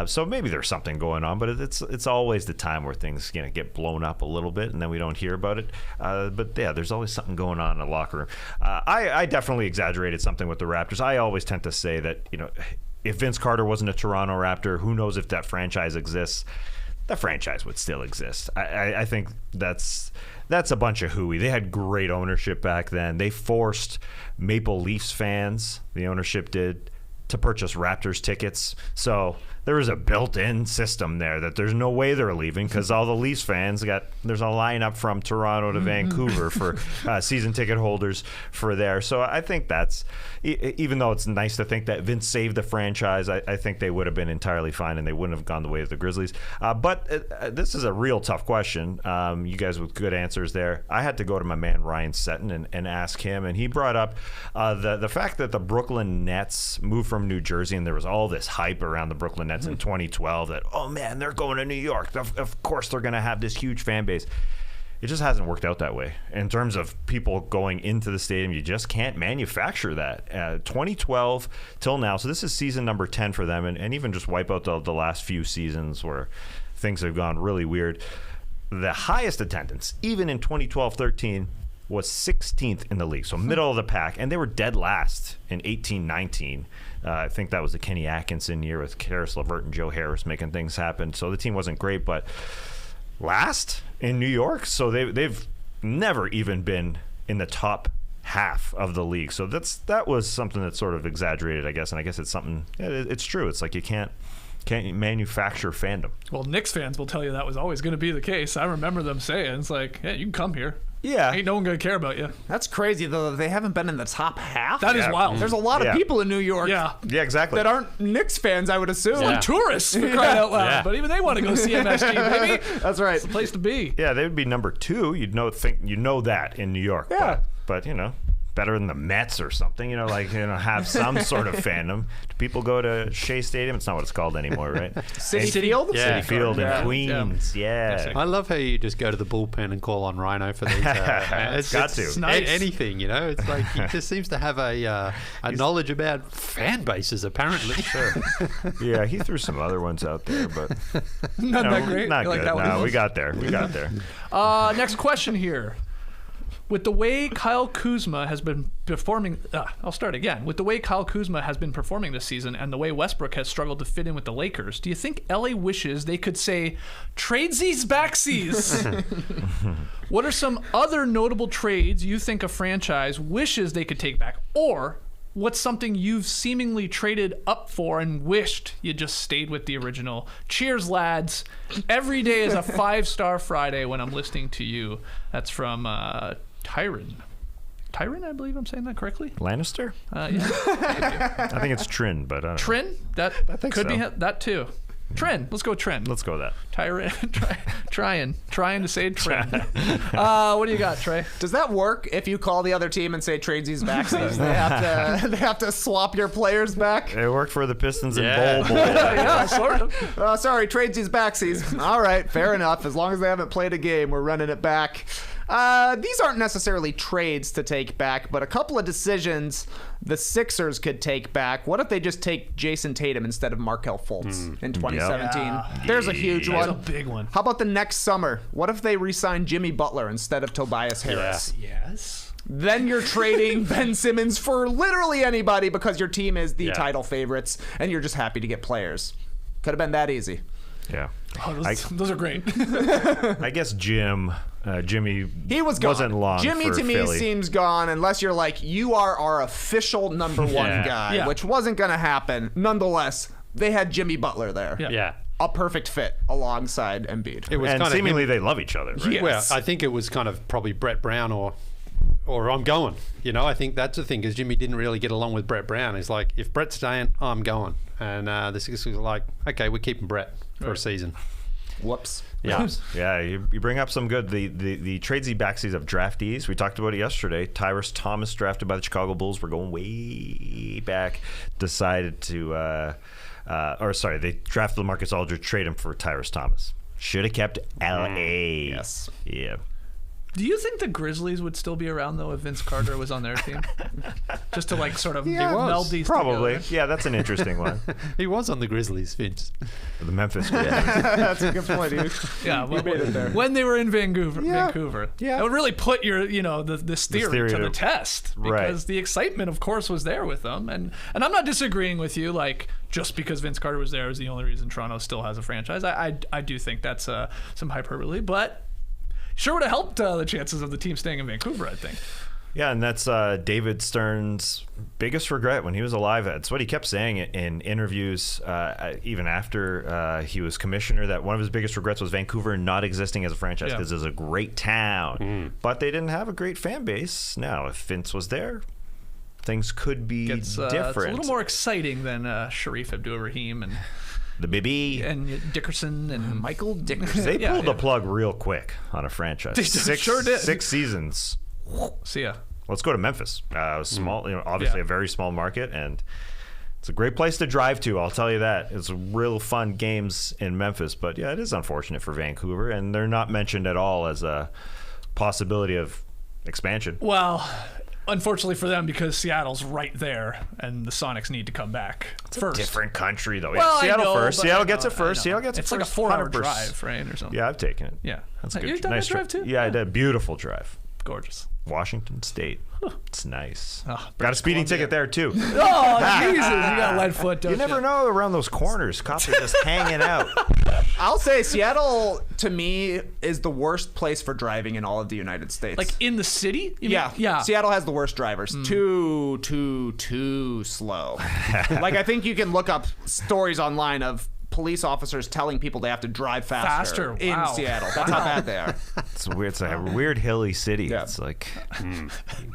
So maybe there's something going on, but it's always the time where things get blown up a little bit, and then we don't hear about it. But yeah, there's always something going on in the locker room. I definitely exaggerated something with the Raptors. I always tend to say that if Vince Carter wasn't a Toronto Raptor, who knows if that franchise exists? That franchise would still exist. I think that's a bunch of hooey. They had great ownership back then. They forced Maple Leafs fans, the ownership did, to purchase Raptors tickets. So there was a built-in system there that there's no way they're leaving because all the Leafs fans there's a lineup from Toronto to Vancouver for season ticket holders for there. So I think that's, even though it's nice to think that Vince saved the franchise, I think they would have been entirely fine and they wouldn't have gone the way of the Grizzlies. But this is a real tough question. You guys with good answers there. I had to go to my man Ryan Setton and ask him, and he brought up the fact that the Brooklyn Nets moved from New Jersey, and there was all this hype around the Brooklyn Nets in 2012 that, oh man, they're going to New York. Of course they're going to have this huge fan base. It just hasn't worked out that way. In terms of people going into the stadium, you just can't manufacture that. 2012 till now, so this is season number 10 for them, and even just wipe out the last few seasons where things have gone really weird. The highest attendance, even in 2012-13, was 16th in the league, so middle of the pack, and they were dead last in 18-19. I think that was the Kenny Atkinson year with Karis LeVert and Joe Harris making things happen. So the team wasn't great, but last in New York, so they've never even been in the top half of the league. So that was something that's sort of exaggerated, I guess, and I guess it's something. It's true. It's like you can't manufacture fandom. Well, Knicks fans will tell you that was always going to be the case. I remember them saying, it's like, yeah, you can come here. Yeah. Ain't no one going to care about you. That's crazy, though. They haven't been in the top half. That is wild. There's a lot of people in New York yeah, that exactly. aren't Knicks fans, I would assume. Well, tourists, for crying out loud. Yeah. But even they want to go see MSG, baby. That's right. It's the place to be. Yeah, they would be number 2. You'd know that in New York. Yeah. But better than the Mets or something, have some sort of fandom. Do people go to Shea Stadium? It's not what it's called anymore, right? Citi Field? Yeah. Citi Field in Queens, yeah. I love how you just go to the bullpen and call on Rhino for these. It's nice. Anything, It's like he just seems to have a knowledge about fan bases, apparently. Sure. Yeah, he threw some other ones out there, but not that great. Not good. Like that no, we got there. Next question here. With the way Kyle Kuzma has been performing, I'll start again. With the way Kyle Kuzma has been performing this season and the way Westbrook has struggled to fit in with the Lakers, do you think LA wishes they could say, tradesies backsies? What are some other notable trades you think a franchise wishes they could take back? Or what's something you've seemingly traded up for and wished you just stayed with the original? Cheers, lads. Every day is a 5-star Friday when I'm listening to you. That's from Tyron, I believe I'm saying that correctly. Lannister? Yeah. I think it's Trin, but I don't know. Trin? That think could so. be that too. Trin. Let's go Trin. Let's go with that. Tyron. Trying to say Trin. What do you got, Trey? Does that work if you call the other team and say tradesies backsies? they have to swap your players back? It worked for the Pistons and Bowl. Yeah, sort of. Sorry, tradesies backsies. All right, fair enough. As long as they haven't played a game, we're running it back. These aren't necessarily trades to take back, but a couple of decisions the Sixers could take back. What if they just take Jason Tatum instead of Markelle Fultz in 2017? Yeah. There's a huge one. That's a big one. How about the next summer? What if they re-sign Jimmy Butler instead of Tobias Harris? Yes. Then you're trading Ben Simmons for literally anybody because your team is the title favorites, and you're just happy to get players. Could have been that easy. Yeah. Oh, those are great. I guess Jimmy he was gone. Wasn't long Jimmy for to me Philly. seems gone unless you're like, you are our official number one guy, which wasn't going to happen. Nonetheless, they had Jimmy Butler there. Yeah. A perfect fit alongside Embiid. It was and kind seemingly of they love each other, right? Yes. Well, I think it was kind of probably Brett Brown or I'm going. You know, I think that's the thing, because Jimmy didn't really get along with Brett Brown. He's like, if Brett's staying, I'm going. And the Sixers were like, okay, we're keeping Brett for a season. Whoops. Yeah, yeah. You bring up some good the tradesy backsies of draftees. We talked about it yesterday. Tyrus Thomas, drafted by the Chicago Bulls. We're going way back. Decided to, they drafted LaMarcus Aldridge, trade him for Tyrus Thomas. Should have kept L.A. Yes. Yeah. Do you think the Grizzlies would still be around, though, if Vince Carter was on their team? Just to, like, sort of meld these Probably. together? Yeah, that's an interesting one. He was on the Grizzlies, Vince. The Memphis Grizzlies. That's a good point, dude. Yeah, You made it there. when they were in Vancouver. Yeah. It would really put your, this theory to the test. Because the excitement, of course, was there with them. And I'm not disagreeing with you, like, just because Vince Carter was there is the only reason Toronto still has a franchise. I do think that's some hyperbole, but sure would have helped the chances of the team staying in Vancouver, I think. Yeah, and that's David Stern's biggest regret when he was alive. It's what he kept saying in interviews, even after he was commissioner, that one of his biggest regrets was Vancouver not existing as a franchise, because it's a great town. But they didn't have a great fan base. Now, if Vince was there, things could be different. It's a little more exciting than Sharif Abdul-Rahim and the BB and Dickerson and Michael Dickerson. They pulled the plug real quick on a franchise. They sure did. 6 seasons. See ya. Let's go to Memphis. Small, obviously a very small market, and it's a great place to drive to. I'll tell you that. It's real fun games in Memphis, but yeah, it is unfortunate for Vancouver, and they're not mentioned at all as a possibility of expansion. Well, unfortunately for them, because Seattle's right there, and the Sonics need to come back first. Different country, though. Well, yeah, Seattle I know, first. Seattle gets it first. Seattle gets it it's first. It's like a 4-hour 100%. drive, right, or something. Yeah, I've taken it. Yeah. That's good. You've done nice that drive too? Yeah, I did. Beautiful drive. Gorgeous. Washington State. It's nice. Oh, got a speeding ticket there, too. Oh, Jesus. You got lead foot, don't you? You never know around those corners. Cops are just hanging out. I'll say Seattle, to me, is the worst place for driving in all of the United States. Like in the city? You mean? Yeah. Seattle has the worst drivers. Too slow. Like, I think you can look up stories online of police officers telling people they have to drive faster in Wow. Seattle. That's how bad they are. It's weird. It's a weird hilly city. Yeah. It's like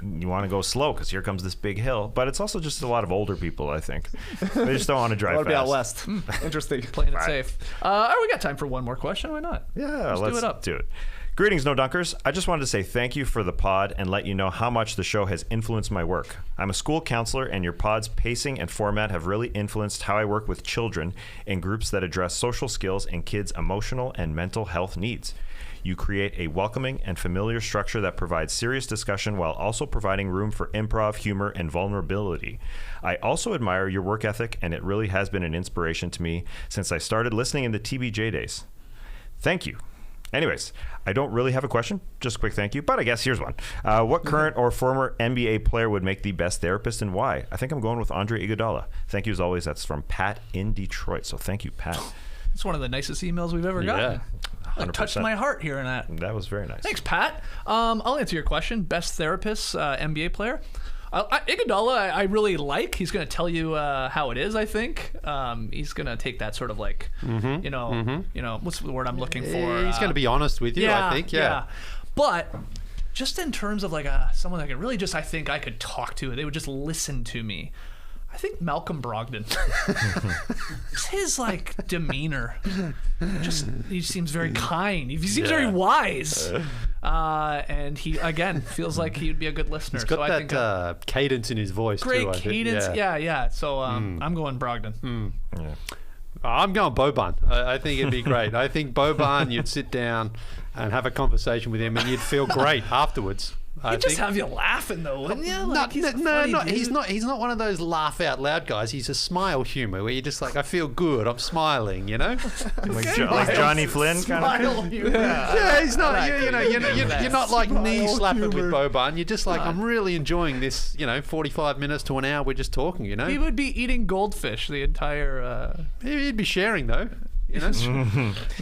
you want to go slow because here comes this big hill. But it's also just a lot of older people, I think. They just don't want to drive Want to be out fast. west. Interesting. Playing it safe. All right, we got time for one more question. Why not? Yeah, let's do it up. Greetings, No Dunkers. I just wanted to say thank you for the pod and let you know how much the show has influenced my work. I'm a school counselor, and your pod's pacing and format have really influenced how I work with children in groups that address social skills and kids' emotional and mental health needs. You create a welcoming and familiar structure that provides serious discussion while also providing room for improv, humor, and vulnerability. I also admire your work ethic, and it really has been an inspiration to me since I started listening in the TBJ days. Thank you. Anyways, I don't really have a question, just a quick thank you, but I guess here's one. What current or former NBA player would make the best therapist and why? I think I'm going with Andre Iguodala. Thank you as always. That's from Pat in Detroit. So thank you, Pat. It's one of the nicest emails we've ever gotten. Yeah, It touched my heart hearing that. That was very nice. Thanks, Pat. I'll answer your question. Best therapist, NBA player. Iguodala, I really like. He's going to tell you how it is. I think he's going to take that sort of like, you know, what's the word I'm looking for? He's going to be honest with you. I think. Yeah. But just in terms of like someone that could really just, I think I could talk to. They would just listen to me. I think Malcolm Brogdon. His like demeanor, just he seems very kind. He seems very wise, and he again feels like he would be a good listener. He's got so that I think cadence in his voice. great too, I think. cadence. Yeah. So I'm going Brogdon. Yeah. I'm going Boban. I think it'd be great. I think Boban, you'd sit down and have a conversation with him, and you'd feel great afterwards. I He'd just have you laughing though, wouldn't you? Like, he's not one of those laugh out loud guys. He's a smile humor where you're just like, I feel good, I'm smiling, you know? Like Johnny Flynn kind of. Yeah, he's not. You're not like knee slapping with Boban. You're just like, I'm really enjoying this. 45 minutes to an hour. We're just talking. He would be eating goldfish the entire. He'd be sharing though. That's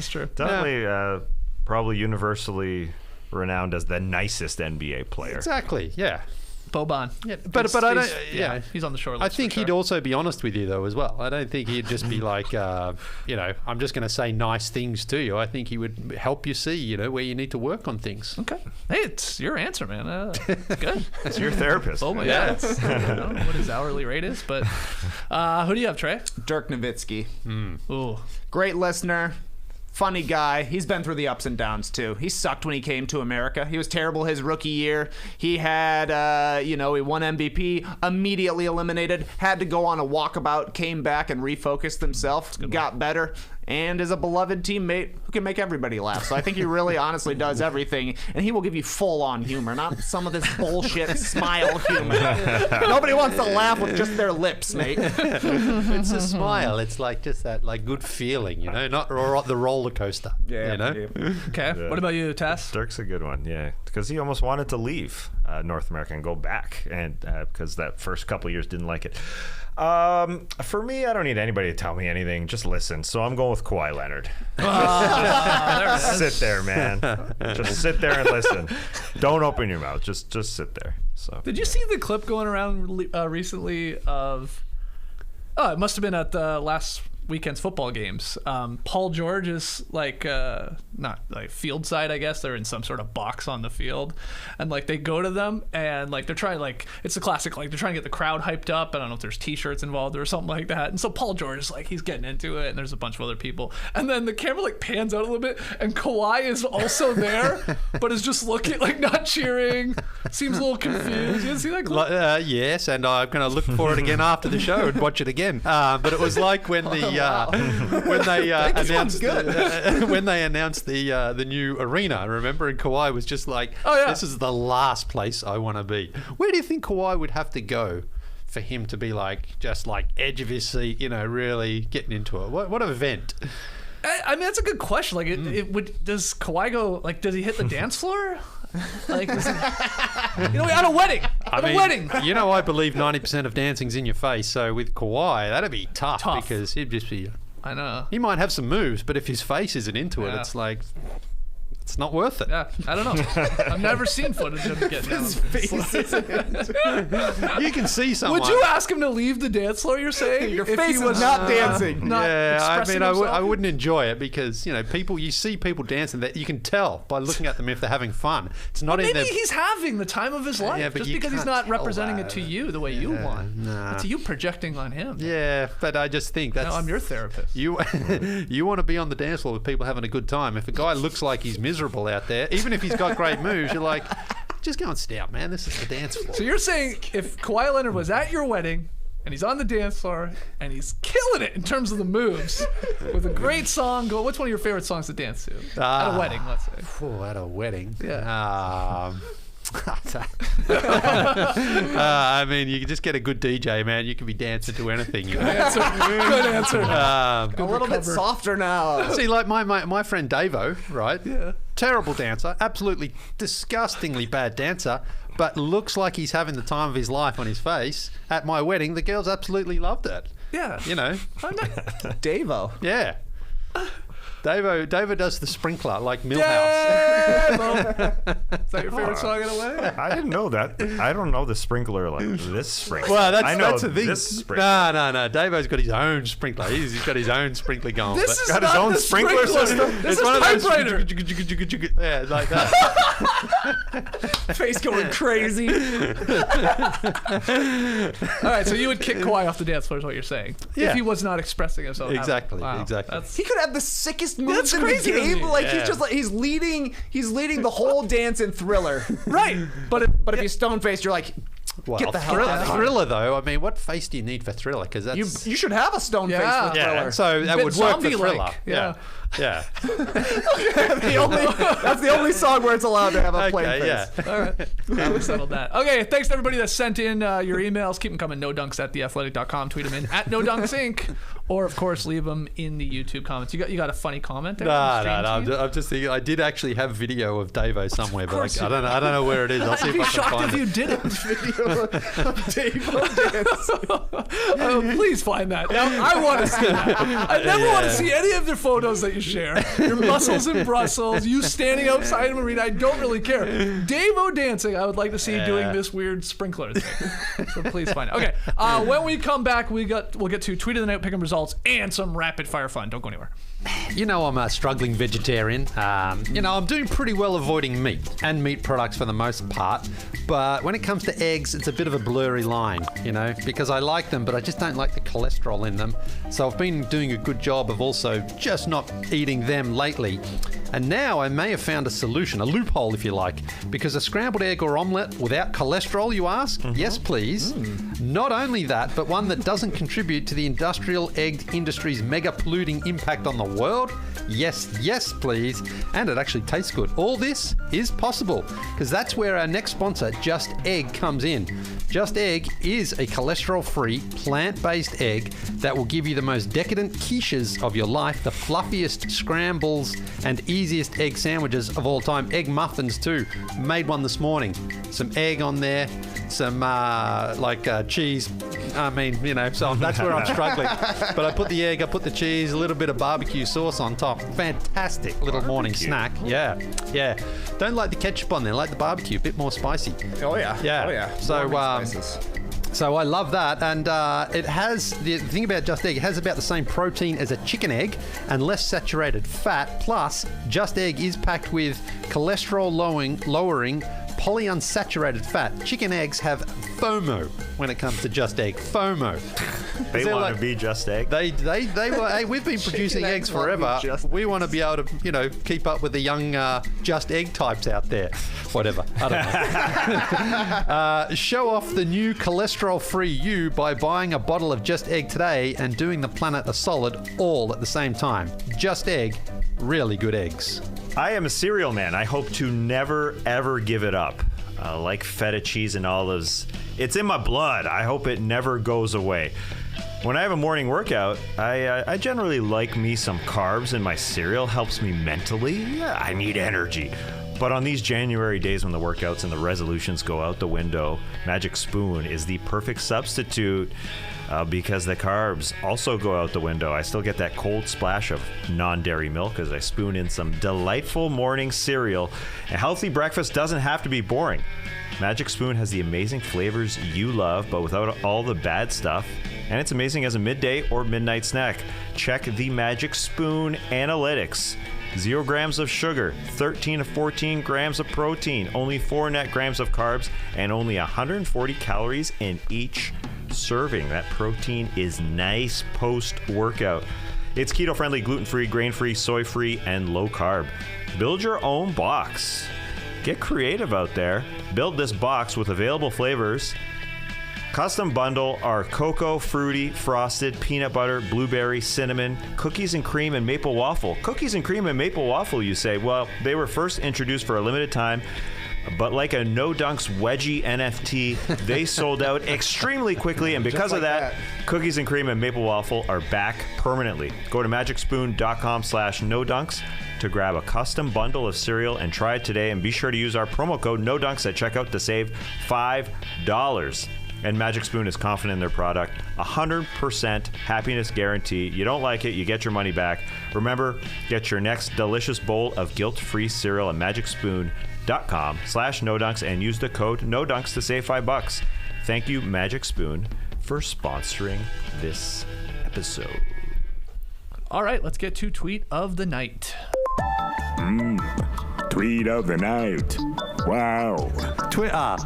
true. Definitely, probably universally renowned as the nicest NBA player. Exactly. Yeah. Boban. Yeah, but I don't. Yeah, he's on the short list. I think he'd also be honest with you though as well. I don't think he'd just be like, I'm just going to say nice things to you. I think he would help you see, where you need to work on things. Okay. Hey, it's your answer, man. Good. It's your therapist. Oh my God. I don't know what his hourly rate is, but who do you have, Trey? Dirk Nowitzki. Ooh. Great listener. Funny guy. He's been through the ups and downs too. He sucked when he came to America. He was terrible his rookie year. He had, he won MVP, immediately eliminated, had to go on a walkabout, came back and refocused himself, got better, and is a beloved teammate who can make everybody laugh. So I think he really honestly does everything, and he will give you full-on humor, not some of this bullshit smile humor. Nobody wants to laugh with just their lips, mate. It's a smile. It's like just that like good feeling, not the roller coaster. Yeah. Okay. Yeah. What about you, Tess? Dirk's a good one, yeah, because he almost wanted to leave North America and go back, and because that first couple of years didn't like it. For me, I don't need anybody to tell me anything. Just listen. So I'm going with Kawhi Leonard. Sit there, man. Just sit there and listen. Don't open your mouth. Just sit there. So. Did you see the clip going around recently of? Oh, it must have been at the last weekend's football games. Paul George is not like field side, I guess. They're in some sort of box on the field, and like they go to them and like they're trying, like it's a classic, like they're trying to get the crowd hyped up. I don't know if there's t-shirts involved or something like that. And so Paul George is like, he's getting into it, and there's a bunch of other people, and then the camera like pans out a little bit, and Kawhi is also there, but is just looking like not cheering. Seems a little confused. You see that clip? Yes, and I'm going to look for it again after the show and watch it again. But it was like when the when they announced the new arena, remember? And Kawhi was just like, this is the last place I want to be. Where do you think Kawhi would have to go for him to be like, just like edge of his seat, really getting into it? What event? I mean, that's a good question. Like, does Kawhi go, like, does he hit the dance floor? Like, at a wedding. I believe 90% of dancing's in your face. So with Kawhi, that'd be tough. Because he'd just be. I know. He might have some moves, but if his face isn't into it, it's like. It's not worth it. Yeah, I don't know. I've never seen footage of him getting his face. You can see someone. Would you ask him to leave the dance floor? You're saying your face was not dancing. I wouldn't enjoy it because you see people dancing that you can tell by looking at them if they're having fun. It's not maybe he's having the time of his life. Yeah, but just because he's not representing it to you the way you want. Nah. It's you projecting on him. Yeah, but I just think that's. No, I'm your therapist. You want to be on the dance floor with people having a good time. If a guy looks like he's miserable out there, even if he's got great moves, you're like, just go and stay out, man. This is the dance floor. So you're saying if Kawhi Leonard was at your wedding and he's on the dance floor and he's killing it in terms of the moves with a great song, what's one of your favorite songs to dance to? At a wedding, let's say. At a wedding. Yeah. I mean, you can just get a good DJ, man. You can be dancing to anything. Good answer. A little bit softer now. See, like my friend Davo, right? Yeah. Terrible dancer, absolutely disgustingly bad dancer, but looks like he's having the time of his life on his face. At my wedding, the girls absolutely loved it. Yeah. Davo. Yeah. Davo does the sprinkler like Millhouse. Is that your favorite song in a wedding? I didn't know that. I don't know the sprinkler like this sprinkler. Well, that's the thing. This sprinkler. No. Davo's got his own sprinkler. He's got his own sprinkler going. This is got not his own the sprinkler system. This is typewriter. Yeah, like that. Face going crazy. All right, so you would kick Kawhi off the dance floor is what you're saying. Yeah. If he was not expressing himself. Exactly. Wow. Exactly. He could have the sickest moves in the crazy to game. me. Like he's just like he's leading the whole dance in Thriller. Right. But if you're stone faced, you're like, get the hell out of here. Thriller, though. I mean, what face do you need for Thriller? Because that's you should have a stone face for Thriller. So that would work for Thriller. Yeah. Yeah. That's the only song where it's allowed to have a plain face. Yeah. All right. Now we settled that. Okay, thanks to everybody that sent in your emails. Keep them coming. NoDunks@theathletic.com. Tweet them in @NoDunksInc. Or, of course, leave them in the YouTube comments. You got a funny comment there? No. I'm just thinking. I did actually have video of Davo somewhere, but I don't know where it is. I'll see if I can shocked find if it. you didn't. Video of Davo dancing. Please find that. I want to see that. I never want to see any of the photos that you share. Your muscles in Brussels, you standing outside of a arena. I don't really care. Davo dancing, I would like to see doing this weird sprinkler thing. So please find it. Okay. When we come back, we'll get to Tweet of the Night, pick 'em results, and some rapid fire fun. Don't go anywhere. You know, I'm a struggling vegetarian. I'm doing pretty well avoiding meat and meat products for the most part. But when it comes to eggs, it's a bit of a blurry line, because I like them, but I just don't like the cholesterol in them. So I've been doing a good job of also just not eating them lately. And now I may have found a solution, a loophole if you like, because a scrambled egg or omelette without cholesterol, you ask? Mm-hmm. Yes, please. Not only that, but one that doesn't contribute to the industrial egg industry's mega polluting impact on the world? Yes, please. And it actually tastes good. All this is possible because that's where our next sponsor, Just Egg, comes in. Just Egg is a cholesterol-free, plant-based egg that will give you the most decadent quiches of your life, the fluffiest scrambles and easiest egg sandwiches of all time. Egg muffins too. Made one this morning. Some egg on there, some cheese. So that's where I'm struggling. But I put the egg, I put the cheese, a little bit of barbecue sauce on top. Fantastic little morning snack. Yeah. Don't like the ketchup on there. Like the barbecue, a bit more spicy. Oh yeah. So I love that, and it has the thing about Just Egg. It has about the same protein as a chicken egg and less saturated fat. Plus, Just Egg is packed with cholesterol-lowering polyunsaturated fat. Chicken eggs have FOMO when it comes to Just Egg. FOMO. They want to be Just Egg. They were. Hey, we've been producing eggs forever. We want to be able to, keep up with the young Just Egg types out there. Whatever. I don't know. Show off the new cholesterol-free you by buying a bottle of Just Egg today and doing the planet a solid all at the same time. Just Egg, really good eggs. I am a cereal man. I hope to never, ever give it up. Like feta cheese and olives, it's in my blood. I hope it never goes away. When I have a morning workout, I generally like me some carbs, and my cereal helps me mentally. Yeah, I need energy. But on these January days when the workouts and the resolutions go out the window, Magic Spoon is the perfect substitute because the carbs also go out the window. I still get that cold splash of non-dairy milk as I spoon in some delightful morning cereal. A healthy breakfast doesn't have to be boring. Magic Spoon has the amazing flavors you love, but without all the bad stuff. And it's amazing as a midday or midnight snack. Check the Magic Spoon analytics. 0 grams of sugar, 13 to 14 grams of protein, only 4 net grams of carbs, and only 140 calories in each serving. That protein is nice post-workout. It's keto-friendly, gluten-free, grain-free, soy-free, and low-carb. Build your own box. Get creative out there. Build this box with available flavors. Custom bundle are cocoa, fruity, frosted, peanut butter, blueberry, cinnamon, cookies and cream, and maple waffle. Cookies and cream and maple waffle, you say? Well, they were first introduced for a limited time, but like a No Dunks wedgie NFT, they sold out extremely quickly, and because of that, cookies and cream and maple waffle are back permanently. Go to magicspoon.com/NoDunks to grab a custom bundle of cereal and try it today, and be sure to use our promo code NoDunks at checkout to save $5. And Magic Spoon is confident in their product. 100% happiness guarantee. You don't like it, you get your money back. Remember, get your next delicious bowl of guilt-free cereal at magicspoon.com/NoDunks and use the code NoDunks to save $5. Thank you, Magic Spoon, for sponsoring this episode. All right, let's get to Tweet of the Night. Tweet of the Night. Wow. Twitter.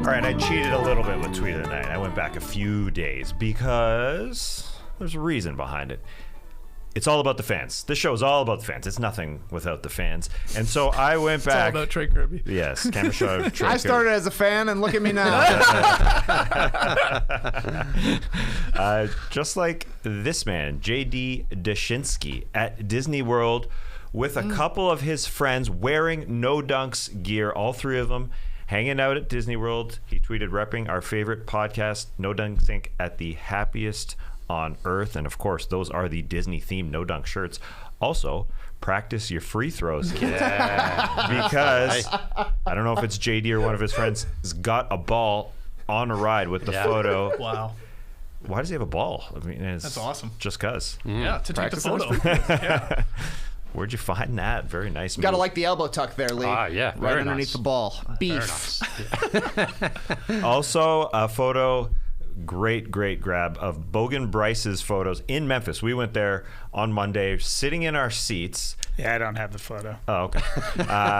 All right, I cheated a little bit with Tweet of the Night. I went back a few days because there's a reason behind it. it's all about the fans. This show is all about the fans. It's nothing without the fans. And so I went back. It's all about Trey Kirby. Yes, camera shot of Trey I started as a fan, and look at me now. Just like this man, J.D. Deshinsky at Disney World with a couple of his friends wearing No Dunks gear, all three of them, hanging out at Disney World. He tweeted, repping our favorite podcast, No Dunks Inc., at the happiest on earth. And of course, those are the Disney themed No Dunk shirts. Also, practice your free throws, kids. Because I don't know if it's JD or one of his friends has got a ball on a ride with the photo. Wow. Why does he have a ball? I mean, that's awesome. Just cuz. Yeah, to take the photo. Where'd you find that? Very nice. Gotta like the elbow tuck there, Lee. Yeah. Right underneath the ball. Beef. Also, a photo, great grab of Bogan Bryce's photos in Memphis. We went there on Monday, sitting in our seats. Yeah, I don't have the photo. Oh, okay.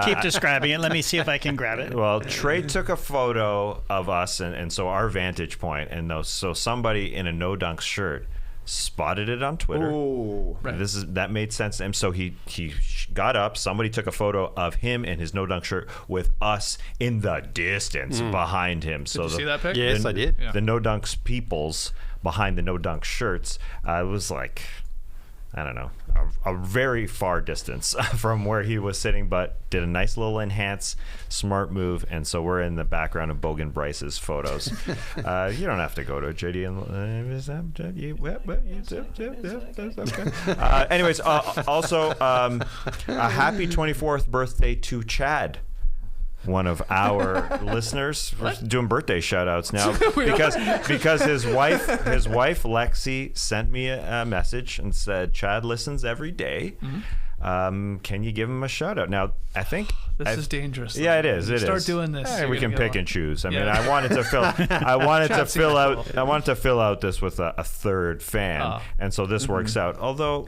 Keep describing it. Let me see if I can grab it. Well, Trey took a photo of us, and so our vantage point, and so somebody in a No Dunks shirt spotted it on Twitter. Ooh. Right. That made sense to him. So he got up. Somebody took a photo of him in his No Dunk shirt with us in the distance behind him. Did you see that pic? Yes, I did. The No Dunks peoples behind the No Dunk shirts. It was like, I don't know, a very far distance from where he was sitting, but did a nice little smart move, and so we're in the background of Bogan Bryce's photos. You don't have to go to JD and anyways, also a happy 24th birthday to Chad, one of our listeners. We're doing birthday shout outs now because his wife Lexi sent me a message and said Chad listens every day. Can you give him a shout out? Now I think this is dangerous. Yeah, it is. Start doing this. Hey, we can pick and choose. I mean, I wanted to fill out this with a third fan, and so this works out. Although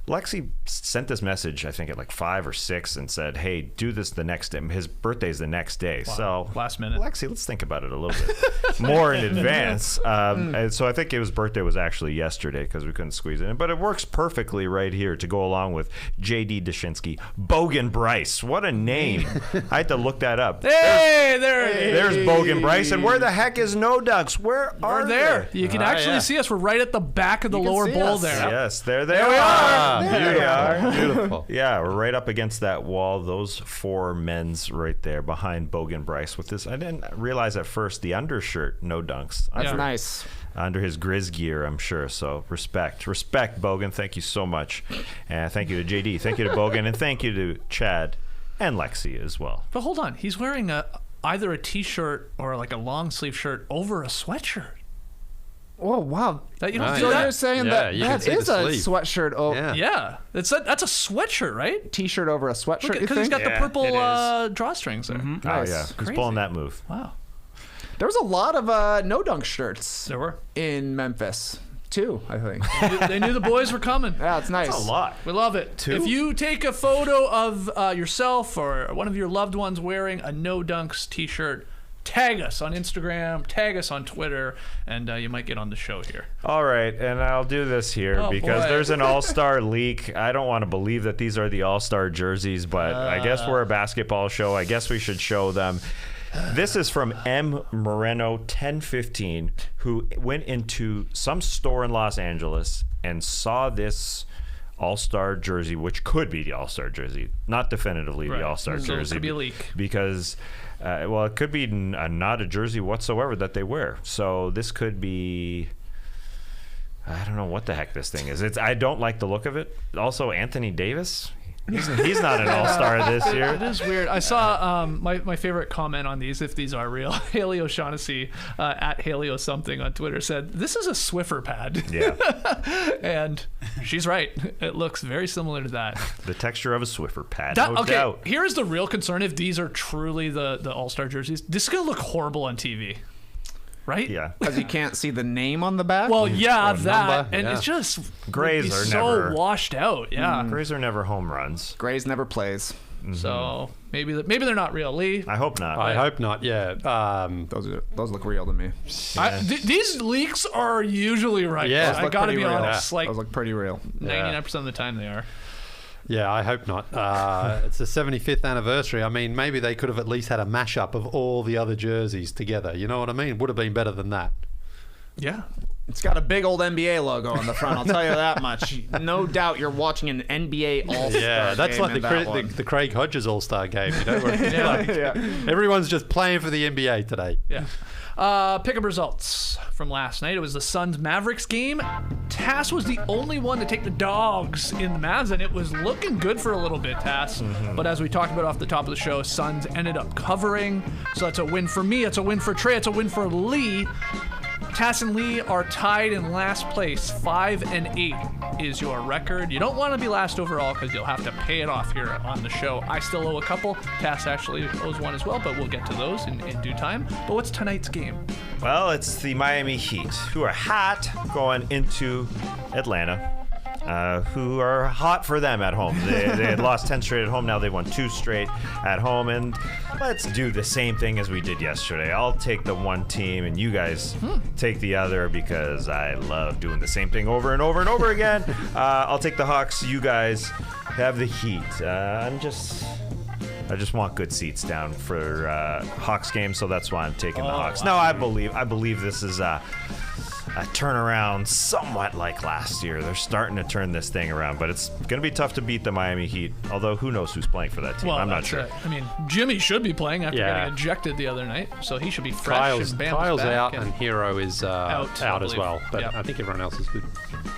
Lexi sent this message, I think at like 5 or 6, and said, "Hey, do this the next day." His birthday's the next day, so last minute. Lexi, let's think about it a little bit more in advance. And so I think his birthday was actually yesterday because we couldn't squeeze it in, but it works perfectly right here to go along with J.D. Deshinsky, Bogan Bryce. What a name! I had to look that up. Hey, there's Bogan Bryce, and where the heck is No Dunks? Where are there? they? You can actually see us. We're right at the back of the lower bowl there. Yes, there we are. There we are. Beautiful. Yeah, we're right up against that wall. Those 4 men's right there behind Bogan Bryce with this. I didn't realize at first the undershirt, No Dunks. That's nice. Under his Grizz gear, I'm sure. So respect, Bogan. Thank you so much. And thank you to JD. Thank you to Bogan. And thank you to Chad and Lexi as well. But hold on. He's wearing either a T-shirt or like a long sleeve shirt over a sweatshirt. Oh, wow. You don't So do that? you're saying that is a sweatshirt. Yeah. That's a sweatshirt, right? T-shirt over a sweatshirt, Because he's got the purple drawstrings there. Oh, yeah. He's pulling that move. Wow. There was a lot of No Dunk shirts. There were. In Memphis, too, I think. They knew the boys were coming. Yeah, it's nice. That's a lot. We love it. 2? If you take a photo of yourself or one of your loved ones wearing a No Dunks T-shirt, tag us on Instagram, tag us on Twitter, and you might get on the show here. All right, and I'll do this here because there's an all-star leak. I don't want to believe that these are the all-star jerseys, but I guess we're a basketball show. I guess we should show them. This is from M. Moreno 1015, who went into some store in Los Angeles and saw this all-star jersey, which could be the all-star jersey, not definitively the all-star jersey. It could be a leak. Because it could be not a jersey whatsoever that they wear. So this could be, I don't know what the heck this thing is. I don't like the look of it. Also, Anthony Davis, he's not an all-star this year. It is weird. I saw my favorite comment on these, if these are real. Haley O'Shaughnessy at Haley O something on Twitter said, "This is a Swiffer pad." Yeah. And she's right. It looks very similar to that. The texture of a Swiffer pad, no doubt. Here's the real concern. If these are truly the all-star jerseys, this is going to look horrible on TV. Right? Yeah. Because you can't see the name on the back? Well, yeah, that. Number, and it's just Grays are so never washed out. Yeah. Grays are never home runs. Grays never plays. So maybe they're not real. Lee? I hope not. I hope not, yeah. Those look real to me. These leaks are usually right. Yeah. I got to be honest. Those look pretty real. 99% of the time they are. Yeah, I hope not. It's the 75th anniversary. I mean, maybe they could have at least had a mashup of all the other jerseys together. You know what I mean? Would have been better than that. Yeah. It's got a big old NBA logo on the front. I'll tell you that much. No doubt you're watching an NBA All-Star Yeah, that's game like the Craig Hodges All-Star game. You know, where everyone's just playing for the NBA today. Yeah. Pick up results from last night. It was the Suns-Mavericks game. Tass was the only one to take the dogs in the Mavs, and it was looking good for a little bit, Tass. But as we talked about off the top of the show, Suns ended up covering. So that's a win for me. It's a win for Trey. It's a win for Lee. Tass and Lee are tied in last place. 5-8 is your record. You don't want to be last overall because you'll have to pay it off here on the show. I still owe a couple. Tass actually owes one as well, but we'll get to those in due time. But what's tonight's game? Well, it's the Miami Heat, who are hot going into Atlanta. Who are hot for them at home. They had lost 10 straight at home. Now they won 2 straight at home. And let's do the same thing as we did yesterday. I'll take the one team and you guys take the other because I love doing the same thing over and over and over again. I'll take the Hawks. You guys have the Heat. I just want good seats down for Hawks game, so that's why I'm taking the Hawks. No, I believe this is a turnaround somewhat like last year. They're starting to turn this thing around, but it's going to be tough to beat the Miami Heat, although who knows who's playing for that team. I'm not sure. I mean, Jimmy should be playing after getting ejected the other night, so he should be fresh. Kyle's out and Hero is out as well, but I think everyone else is good.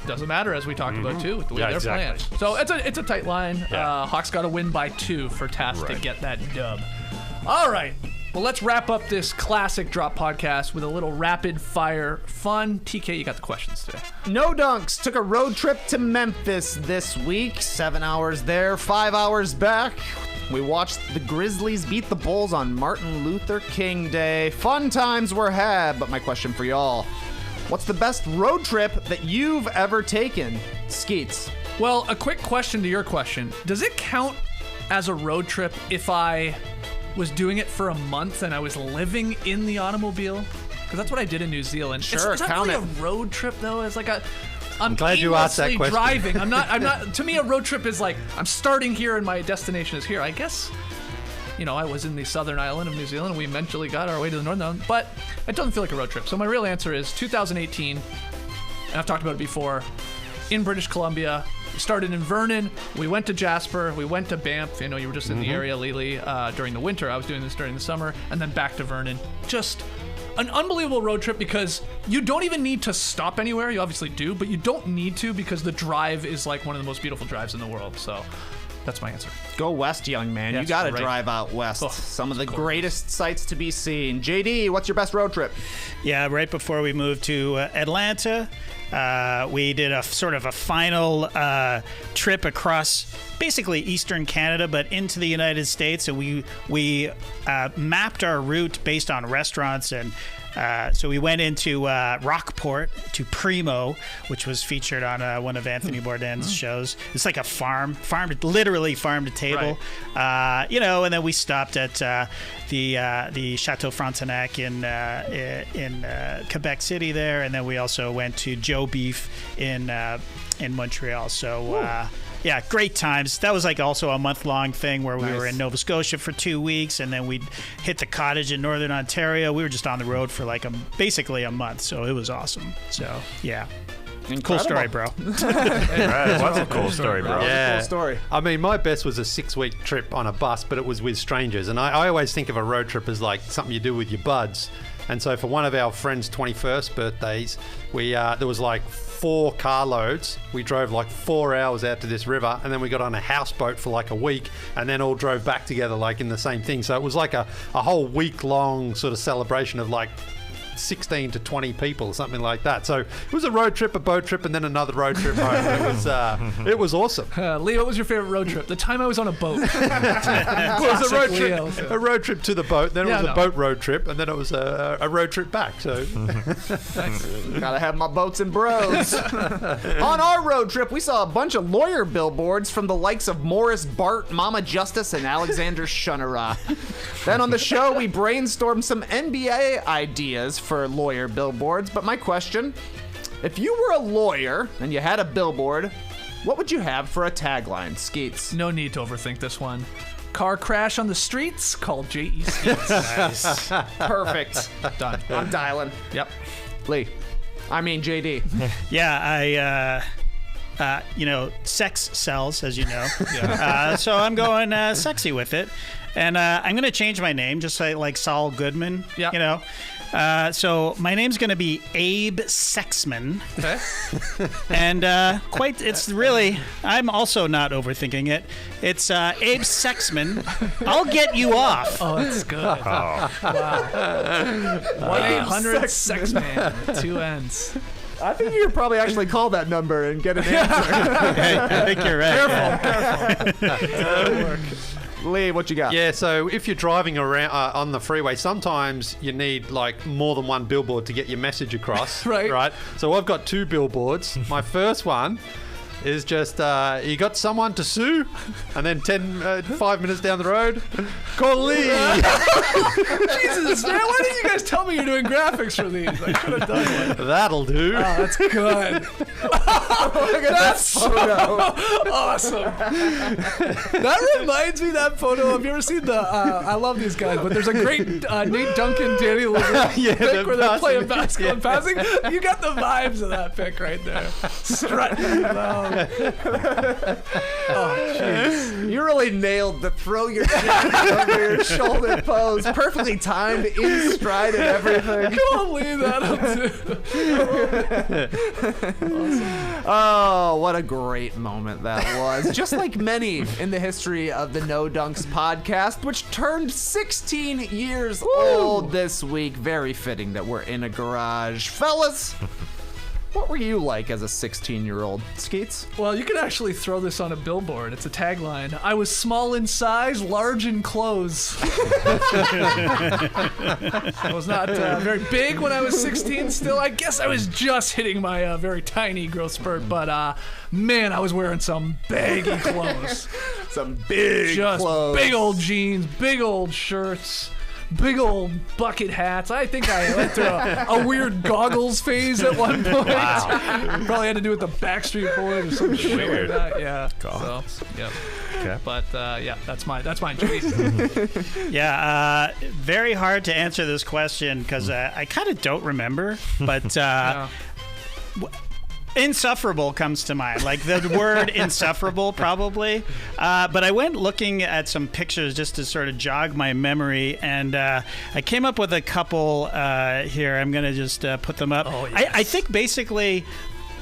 Doesn't matter, as we talked about, too, with the way they're playing. So it's a tight line. Yeah. Hawks got to win by 2 for Tass to get that dub. All right. Well, let's wrap up this classic Drop podcast with a little rapid fire fun. TK, you got the questions today. No Dunks took a road trip to Memphis this week. 7 hours there, 5 hours back. We watched the Grizzlies beat the Bulls on Martin Luther King Day. Fun times were had, but my question for y'all, what's the best road trip that you've ever taken? Skeets. Well, a quick question to your question. Does it count as a road trip if I was doing it for a month and I was living in the automobile? Because that's what I did in New Zealand. Sure, it's not really a road trip though. It's like I'm glad you asked that question. Driving. I'm not. To me, a road trip is like I'm starting here and my destination is here. I guess, I was in the southern island of New Zealand and we eventually got our way to the northern island, but it doesn't feel like a road trip. So my real answer is 2018, and I've talked about it before, in British Columbia. We started in Vernon, we went to Jasper, we went to Banff. You were just in the area, Lily, during the winter. I was doing this during the summer, and then back to Vernon. Just an unbelievable road trip because you don't even need to stop anywhere. You obviously do, but you don't need to because the drive is like one of the most beautiful drives in the world. So that's my answer. Go west, young man. You got to drive out west. Some of the greatest sights to be seen. JD, what's your best road trip? Yeah, right before we moved to Atlanta, we did a sort of a final trip across basically Eastern Canada, but into the United States. And we mapped our route based on restaurants. And so we went into Rockport to Primo, which was featured on one of Anthony Bourdain's shows. It's like a literally farm to table, and then we stopped at the Chateau Frontenac in Quebec City there, and then we also went to Joe Beef in Montreal. So. Yeah, great times. That was like also a month-long thing where we were in Nova Scotia for 2 weeks, and then we'd hit the cottage in Northern Ontario. We were just on the road for like basically a month, so it was awesome. So, yeah. Incredible. Cool story, bro. It was a cool story, bro. Yeah. Cool story. I mean, my best was a 6-week trip on a bus, but it was with strangers. And I always think of a road trip as like something you do with your buds. And so for one of our friends' 21st birthdays, there was like 4 carloads. We drove like 4 hours out to this river, and then we got on a houseboat for like a week, and then all drove back together like in the same thing. So it was like a whole week-long sort of celebration of like 16 to 20 people or something like that. So it was a road trip, a boat trip, and then another road trip home. It was awesome. Lee, what was your favorite road trip? The time I was on a boat. Well, it was a road trip to the boat, then it was a boat road trip, and then it was a road trip back. So gotta have my boats and bros. On our road trip, we saw a bunch of lawyer billboards from the likes of Morris Bart, Mama Justice, and Alexander Shunnarah. Then on the show, we brainstormed some NBA ideas for lawyer billboards. But my question, if you were a lawyer and you had a billboard, what would you have for a tagline, Skeets? No need to overthink this one. Car crash on the streets, call J.E. Skeets. Nice. Perfect. Done. I'm dialing. Yep. Lee. I mean, JD. Yeah, sex sells, as you know. So I'm going sexy with it. And I'm going to change my name, just like Saul Goodman, Yep. you know. So my name's going to be Abe Sexman. Okay. And it's really, I'm also not overthinking it. It's Abe Sexman. I'll get you off. Oh, that's good. Wow. 1-800-SEX-MAN. 2 N's. I think you could probably actually call that number and get an answer. I think you're right. Careful. Lee, what you got? yeah, so if you're driving around on the freeway, sometimes you need like more than one billboard to get your message across. Right. So I've got 2 billboards. My first one is just you got someone to sue, and then 5 minutes down the road, call Lee. Jesus, man, why didn't you guys tell me you're doing graphics for these? I should have done one. That'll do. Oh, that's good. Look at that photo. Awesome. That reminds me of that photo. Have you ever seen the? I love these guys, but there's a great Nate Duncan, Danny Levine pic where they're playing basketball and passing. You got the vibes of that pic right there. Strutting around. Oh, jeez. You really nailed the throw your jacket over your shoulder pose. Perfectly timed, in stride and everything. Come on, leave that up too. Awesome. Oh, what a great moment that was. Just like many in the history of the No Dunks podcast, which turned 16 years old this week. Very fitting that we're in a garage. Fellas, what were you like as a 16-year-old? Skeets? Well, you could actually throw this on a billboard. It's a tagline. I was small in size, large in clothes. I was not very big when I was 16 still. I guess I was just hitting my very tiny growth spurt, but man, I was wearing some baggy clothes. Some big Just clothes. big old jeans, big old shirts. Big old bucket hats. I think I went through a weird goggles phase at one point. Wow. Probably had to do with the Backstreet Boys or some shit like that. Yeah. Goggles. So, yeah. Okay. But yeah, that's mine. Jeez. Yeah, very hard to answer this question because I kind of don't remember, but insufferable comes to mind, like the word insufferable probably. But I went looking at some pictures just to sort of jog my memory, and I came up with a couple here. I'm going to just put them up. Oh, yes. I think basically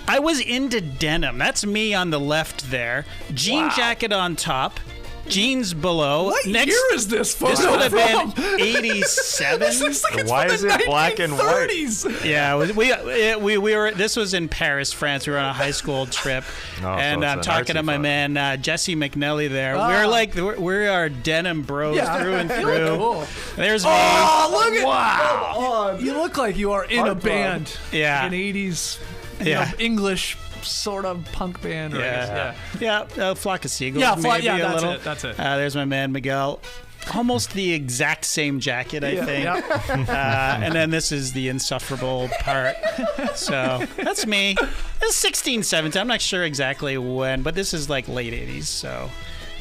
I was into denim. That's me on the left there. Jean jacket on top. Jeans below. What year is this photo? This would have from? been 87. This looks like it's Why from is the it black and white? 1930s. Yeah, we were. This was in Paris, France. We were on a high school trip, and so I'm it's an talking to artsy my photo. man Jesse McNelly. There, we are denim bros through and through. Cool. There's me. Oh, look at Wow. You look like you are in a band. Yeah. An 80s English sort of punk band. Or Yeah, Flock of Seagulls. Yeah, maybe a that's little. it. That's it. There's my man Miguel. Almost the exact same jacket, I think. Yeah. And then this is the insufferable part. So that's me. It's 16, 17. I'm not sure exactly when, but this is like late 80s. So,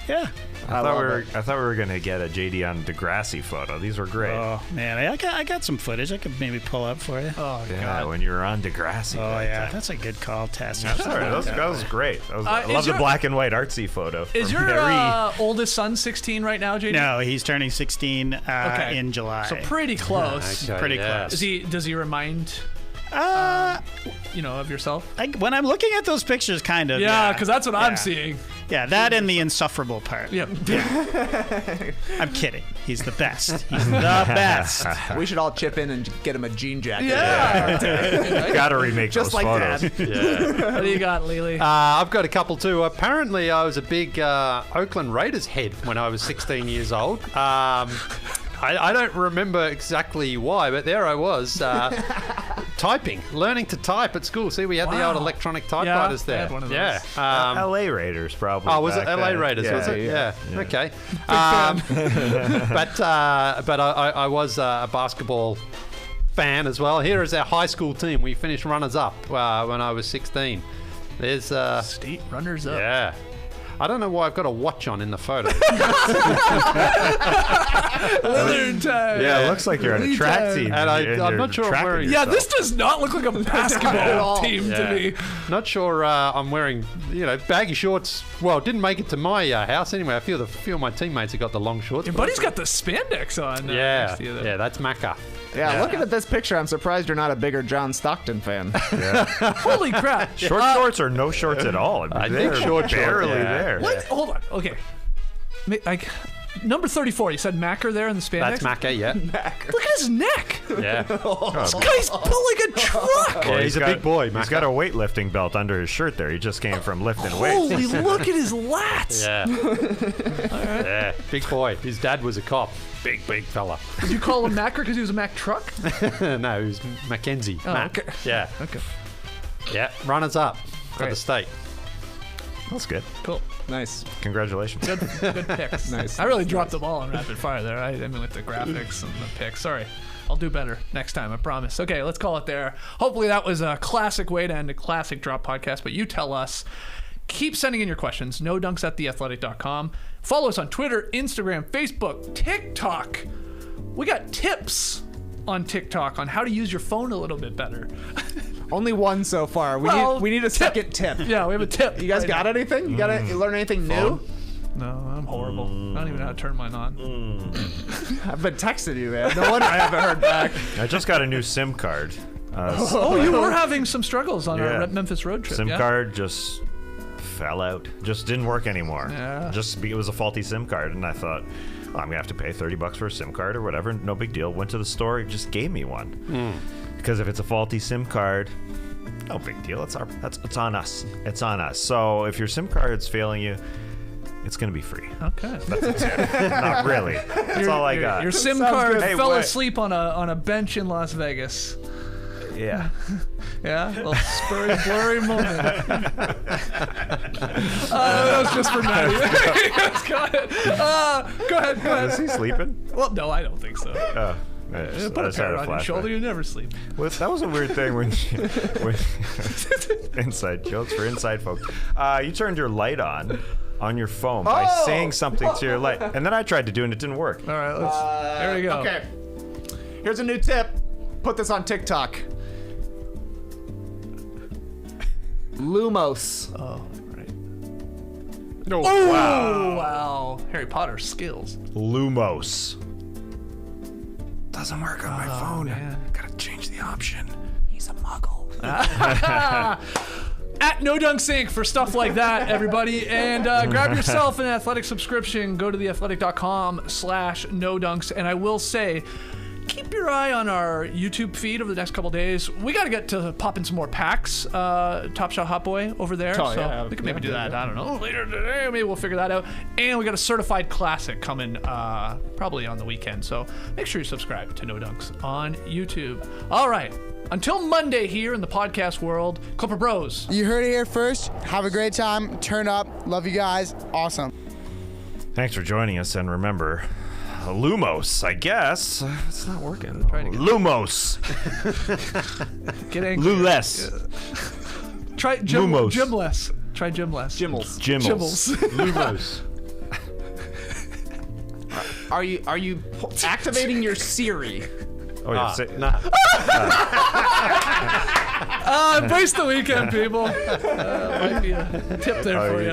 yeah. I thought we were gonna get a JD on Degrassi photo. These were great. Oh man, I got some footage I could maybe pull up for you. Oh yeah, God. when you were on Degrassi. Oh yeah, that's a good call, Tess. That's all right. That was great. I is love the your- black and white artsy photo. Is from your Harry. oldest son 16 right now, JD? No, he's turning 16 in July. So pretty close. Okay, Pretty yeah. close. Does he remind of yourself? When I'm looking at those pictures, kind of. Yeah, because that's what I'm Yeah. seeing. Yeah, that and the insufferable part. Yep. I'm kidding. He's the best. He's the best. We should all chip in and get him a jean jacket. Yeah. Gotta remake Just those like photos. that. Yeah. What do you got, Lily? I've got a couple too. Apparently, I was a big Oakland Raiders head when I was 16 years old. I don't remember exactly why, but there I was typing, learning to type at school. See, we had the old electronic typewriters I there. had one of those. Yeah. LA Raiders, probably. Oh, was it back LA then. Raiders? Yeah. Was it? Yeah. Okay. But I was a basketball fan as well. Here is our high school team. We finished runners up when I was 16. There's State runners up. yeah. I don't know why I've got a watch on in the photo. Leather time. Yeah, it looks like you're on a track team. And I'm you're not sure I'm tracking wearing- Yeah, yourself. this does not look like a basketball team to me. Not sure I'm wearing, baggy shorts. Well, it didn't make it to my house anyway. I feel few of my teammates have got the long shorts. Your buddy's got the spandex on. Yeah, next to you there. yeah, that's Macca. Yeah, looking at this picture, I'm surprised you're not a bigger John Stockton fan. Holy crap. Short shorts or no shorts at all. I They're think short barely shorts, yeah. there. What? Hold on. Okay. Like, number 34, you said Macker there in the spandex? That's Macca, yeah. Look at his neck. Yeah. This guy's pulling a truck. Yeah, he's a big boy, He's Macca. got a weightlifting belt under his shirt there. He just came from lifting weights. Holy, look at his lats. Yeah. Yeah, big boy. His dad was a cop. Big fella. Did you call him Macker because he was a Mack truck? No, he was Mackenzie. Oh, Matt. okay. Yeah. Okay. Yeah. Runners up for Great. the state. That's good. Cool. Nice. Congratulations. Good picks. Nice. I really dropped the ball on rapid fire there. I mean, with the graphics and the picks. Sorry. I'll do better next time, I promise. Okay, let's call it there. Hopefully that was a classic way to end a classic drop podcast, but you tell us. Keep sending in your questions. nodunks@theathletic.com. Follow us on Twitter, Instagram, Facebook, TikTok. We got tips on TikTok on how to use your phone a little bit better. Only one so far. We need a second tip. Yeah, we have a tip. You guys got anything? You learn anything new? No, I'm horrible. I don't even know how to turn mine on. I've been texting you, man. No wonder I haven't heard back. I just got a new SIM card. Oh, you were having some struggles on our Memphis road trip. SIM yeah? card just fell out. Just didn't work anymore. Yeah. It was a faulty SIM card, and I thought, I'm gonna have to pay $30 for a SIM card or whatever. No big deal. Went to the store, it just gave me one. Because if it's a faulty SIM card, no big deal. It's on us. It's on us. So if your SIM card's failing you, it's gonna be free. Okay. That's a tip. Not really. That's all I got. Your SIM Sounds card good. Hey, fell wait. asleep on a bench in Las Vegas. Yeah. Yeah, a little spurry, blurry moment. That was just for Maddie. Yes, got it. Go ahead. Is he sleeping? Well, no, I don't think so. I just Put a had parrot on your flashback. shoulder, you never sleep. Well, that was a weird thing when inside jokes for inside folks. You turned your light on your phone by saying something to your light, and then I tried to do it and it didn't work. All right, there we go. Okay. Here's a new tip. Put this on TikTok. Lumos. Oh, right. Oh, Oh, wow. Harry Potter skills. Lumos. Doesn't work on my phone. man. Gotta change the option. He's a muggle. At No Dunk Sync for stuff like that, everybody. And grab yourself an athletic subscription. Go to theathletic.com/nodunks. And I will say, keep your eye on our YouTube feed over the next couple days. We got to get to popping some more packs. Top Shot Hot Boy over there. Oh, so yeah, we can maybe do that. I don't know. Later today, maybe we'll figure that out. And we got a certified classic coming probably on the weekend. So make sure you subscribe to No Dunks on YouTube. All right. Until Monday here in the podcast world, Clipper Bros. You heard it here first. Have a great time. Turn up. Love you guys. Awesome. Thanks for joining us, and remember, Lumos, I guess. It's not working. Trying to get- Lumos. Get angry. Lules. Try Lumos. gymless. Try gymless. Jimmels. Jimmels. Lumos. Are you activating your Siri? Oh, yeah. Nah. Embrace the weekend, people. Might be a tip there for you.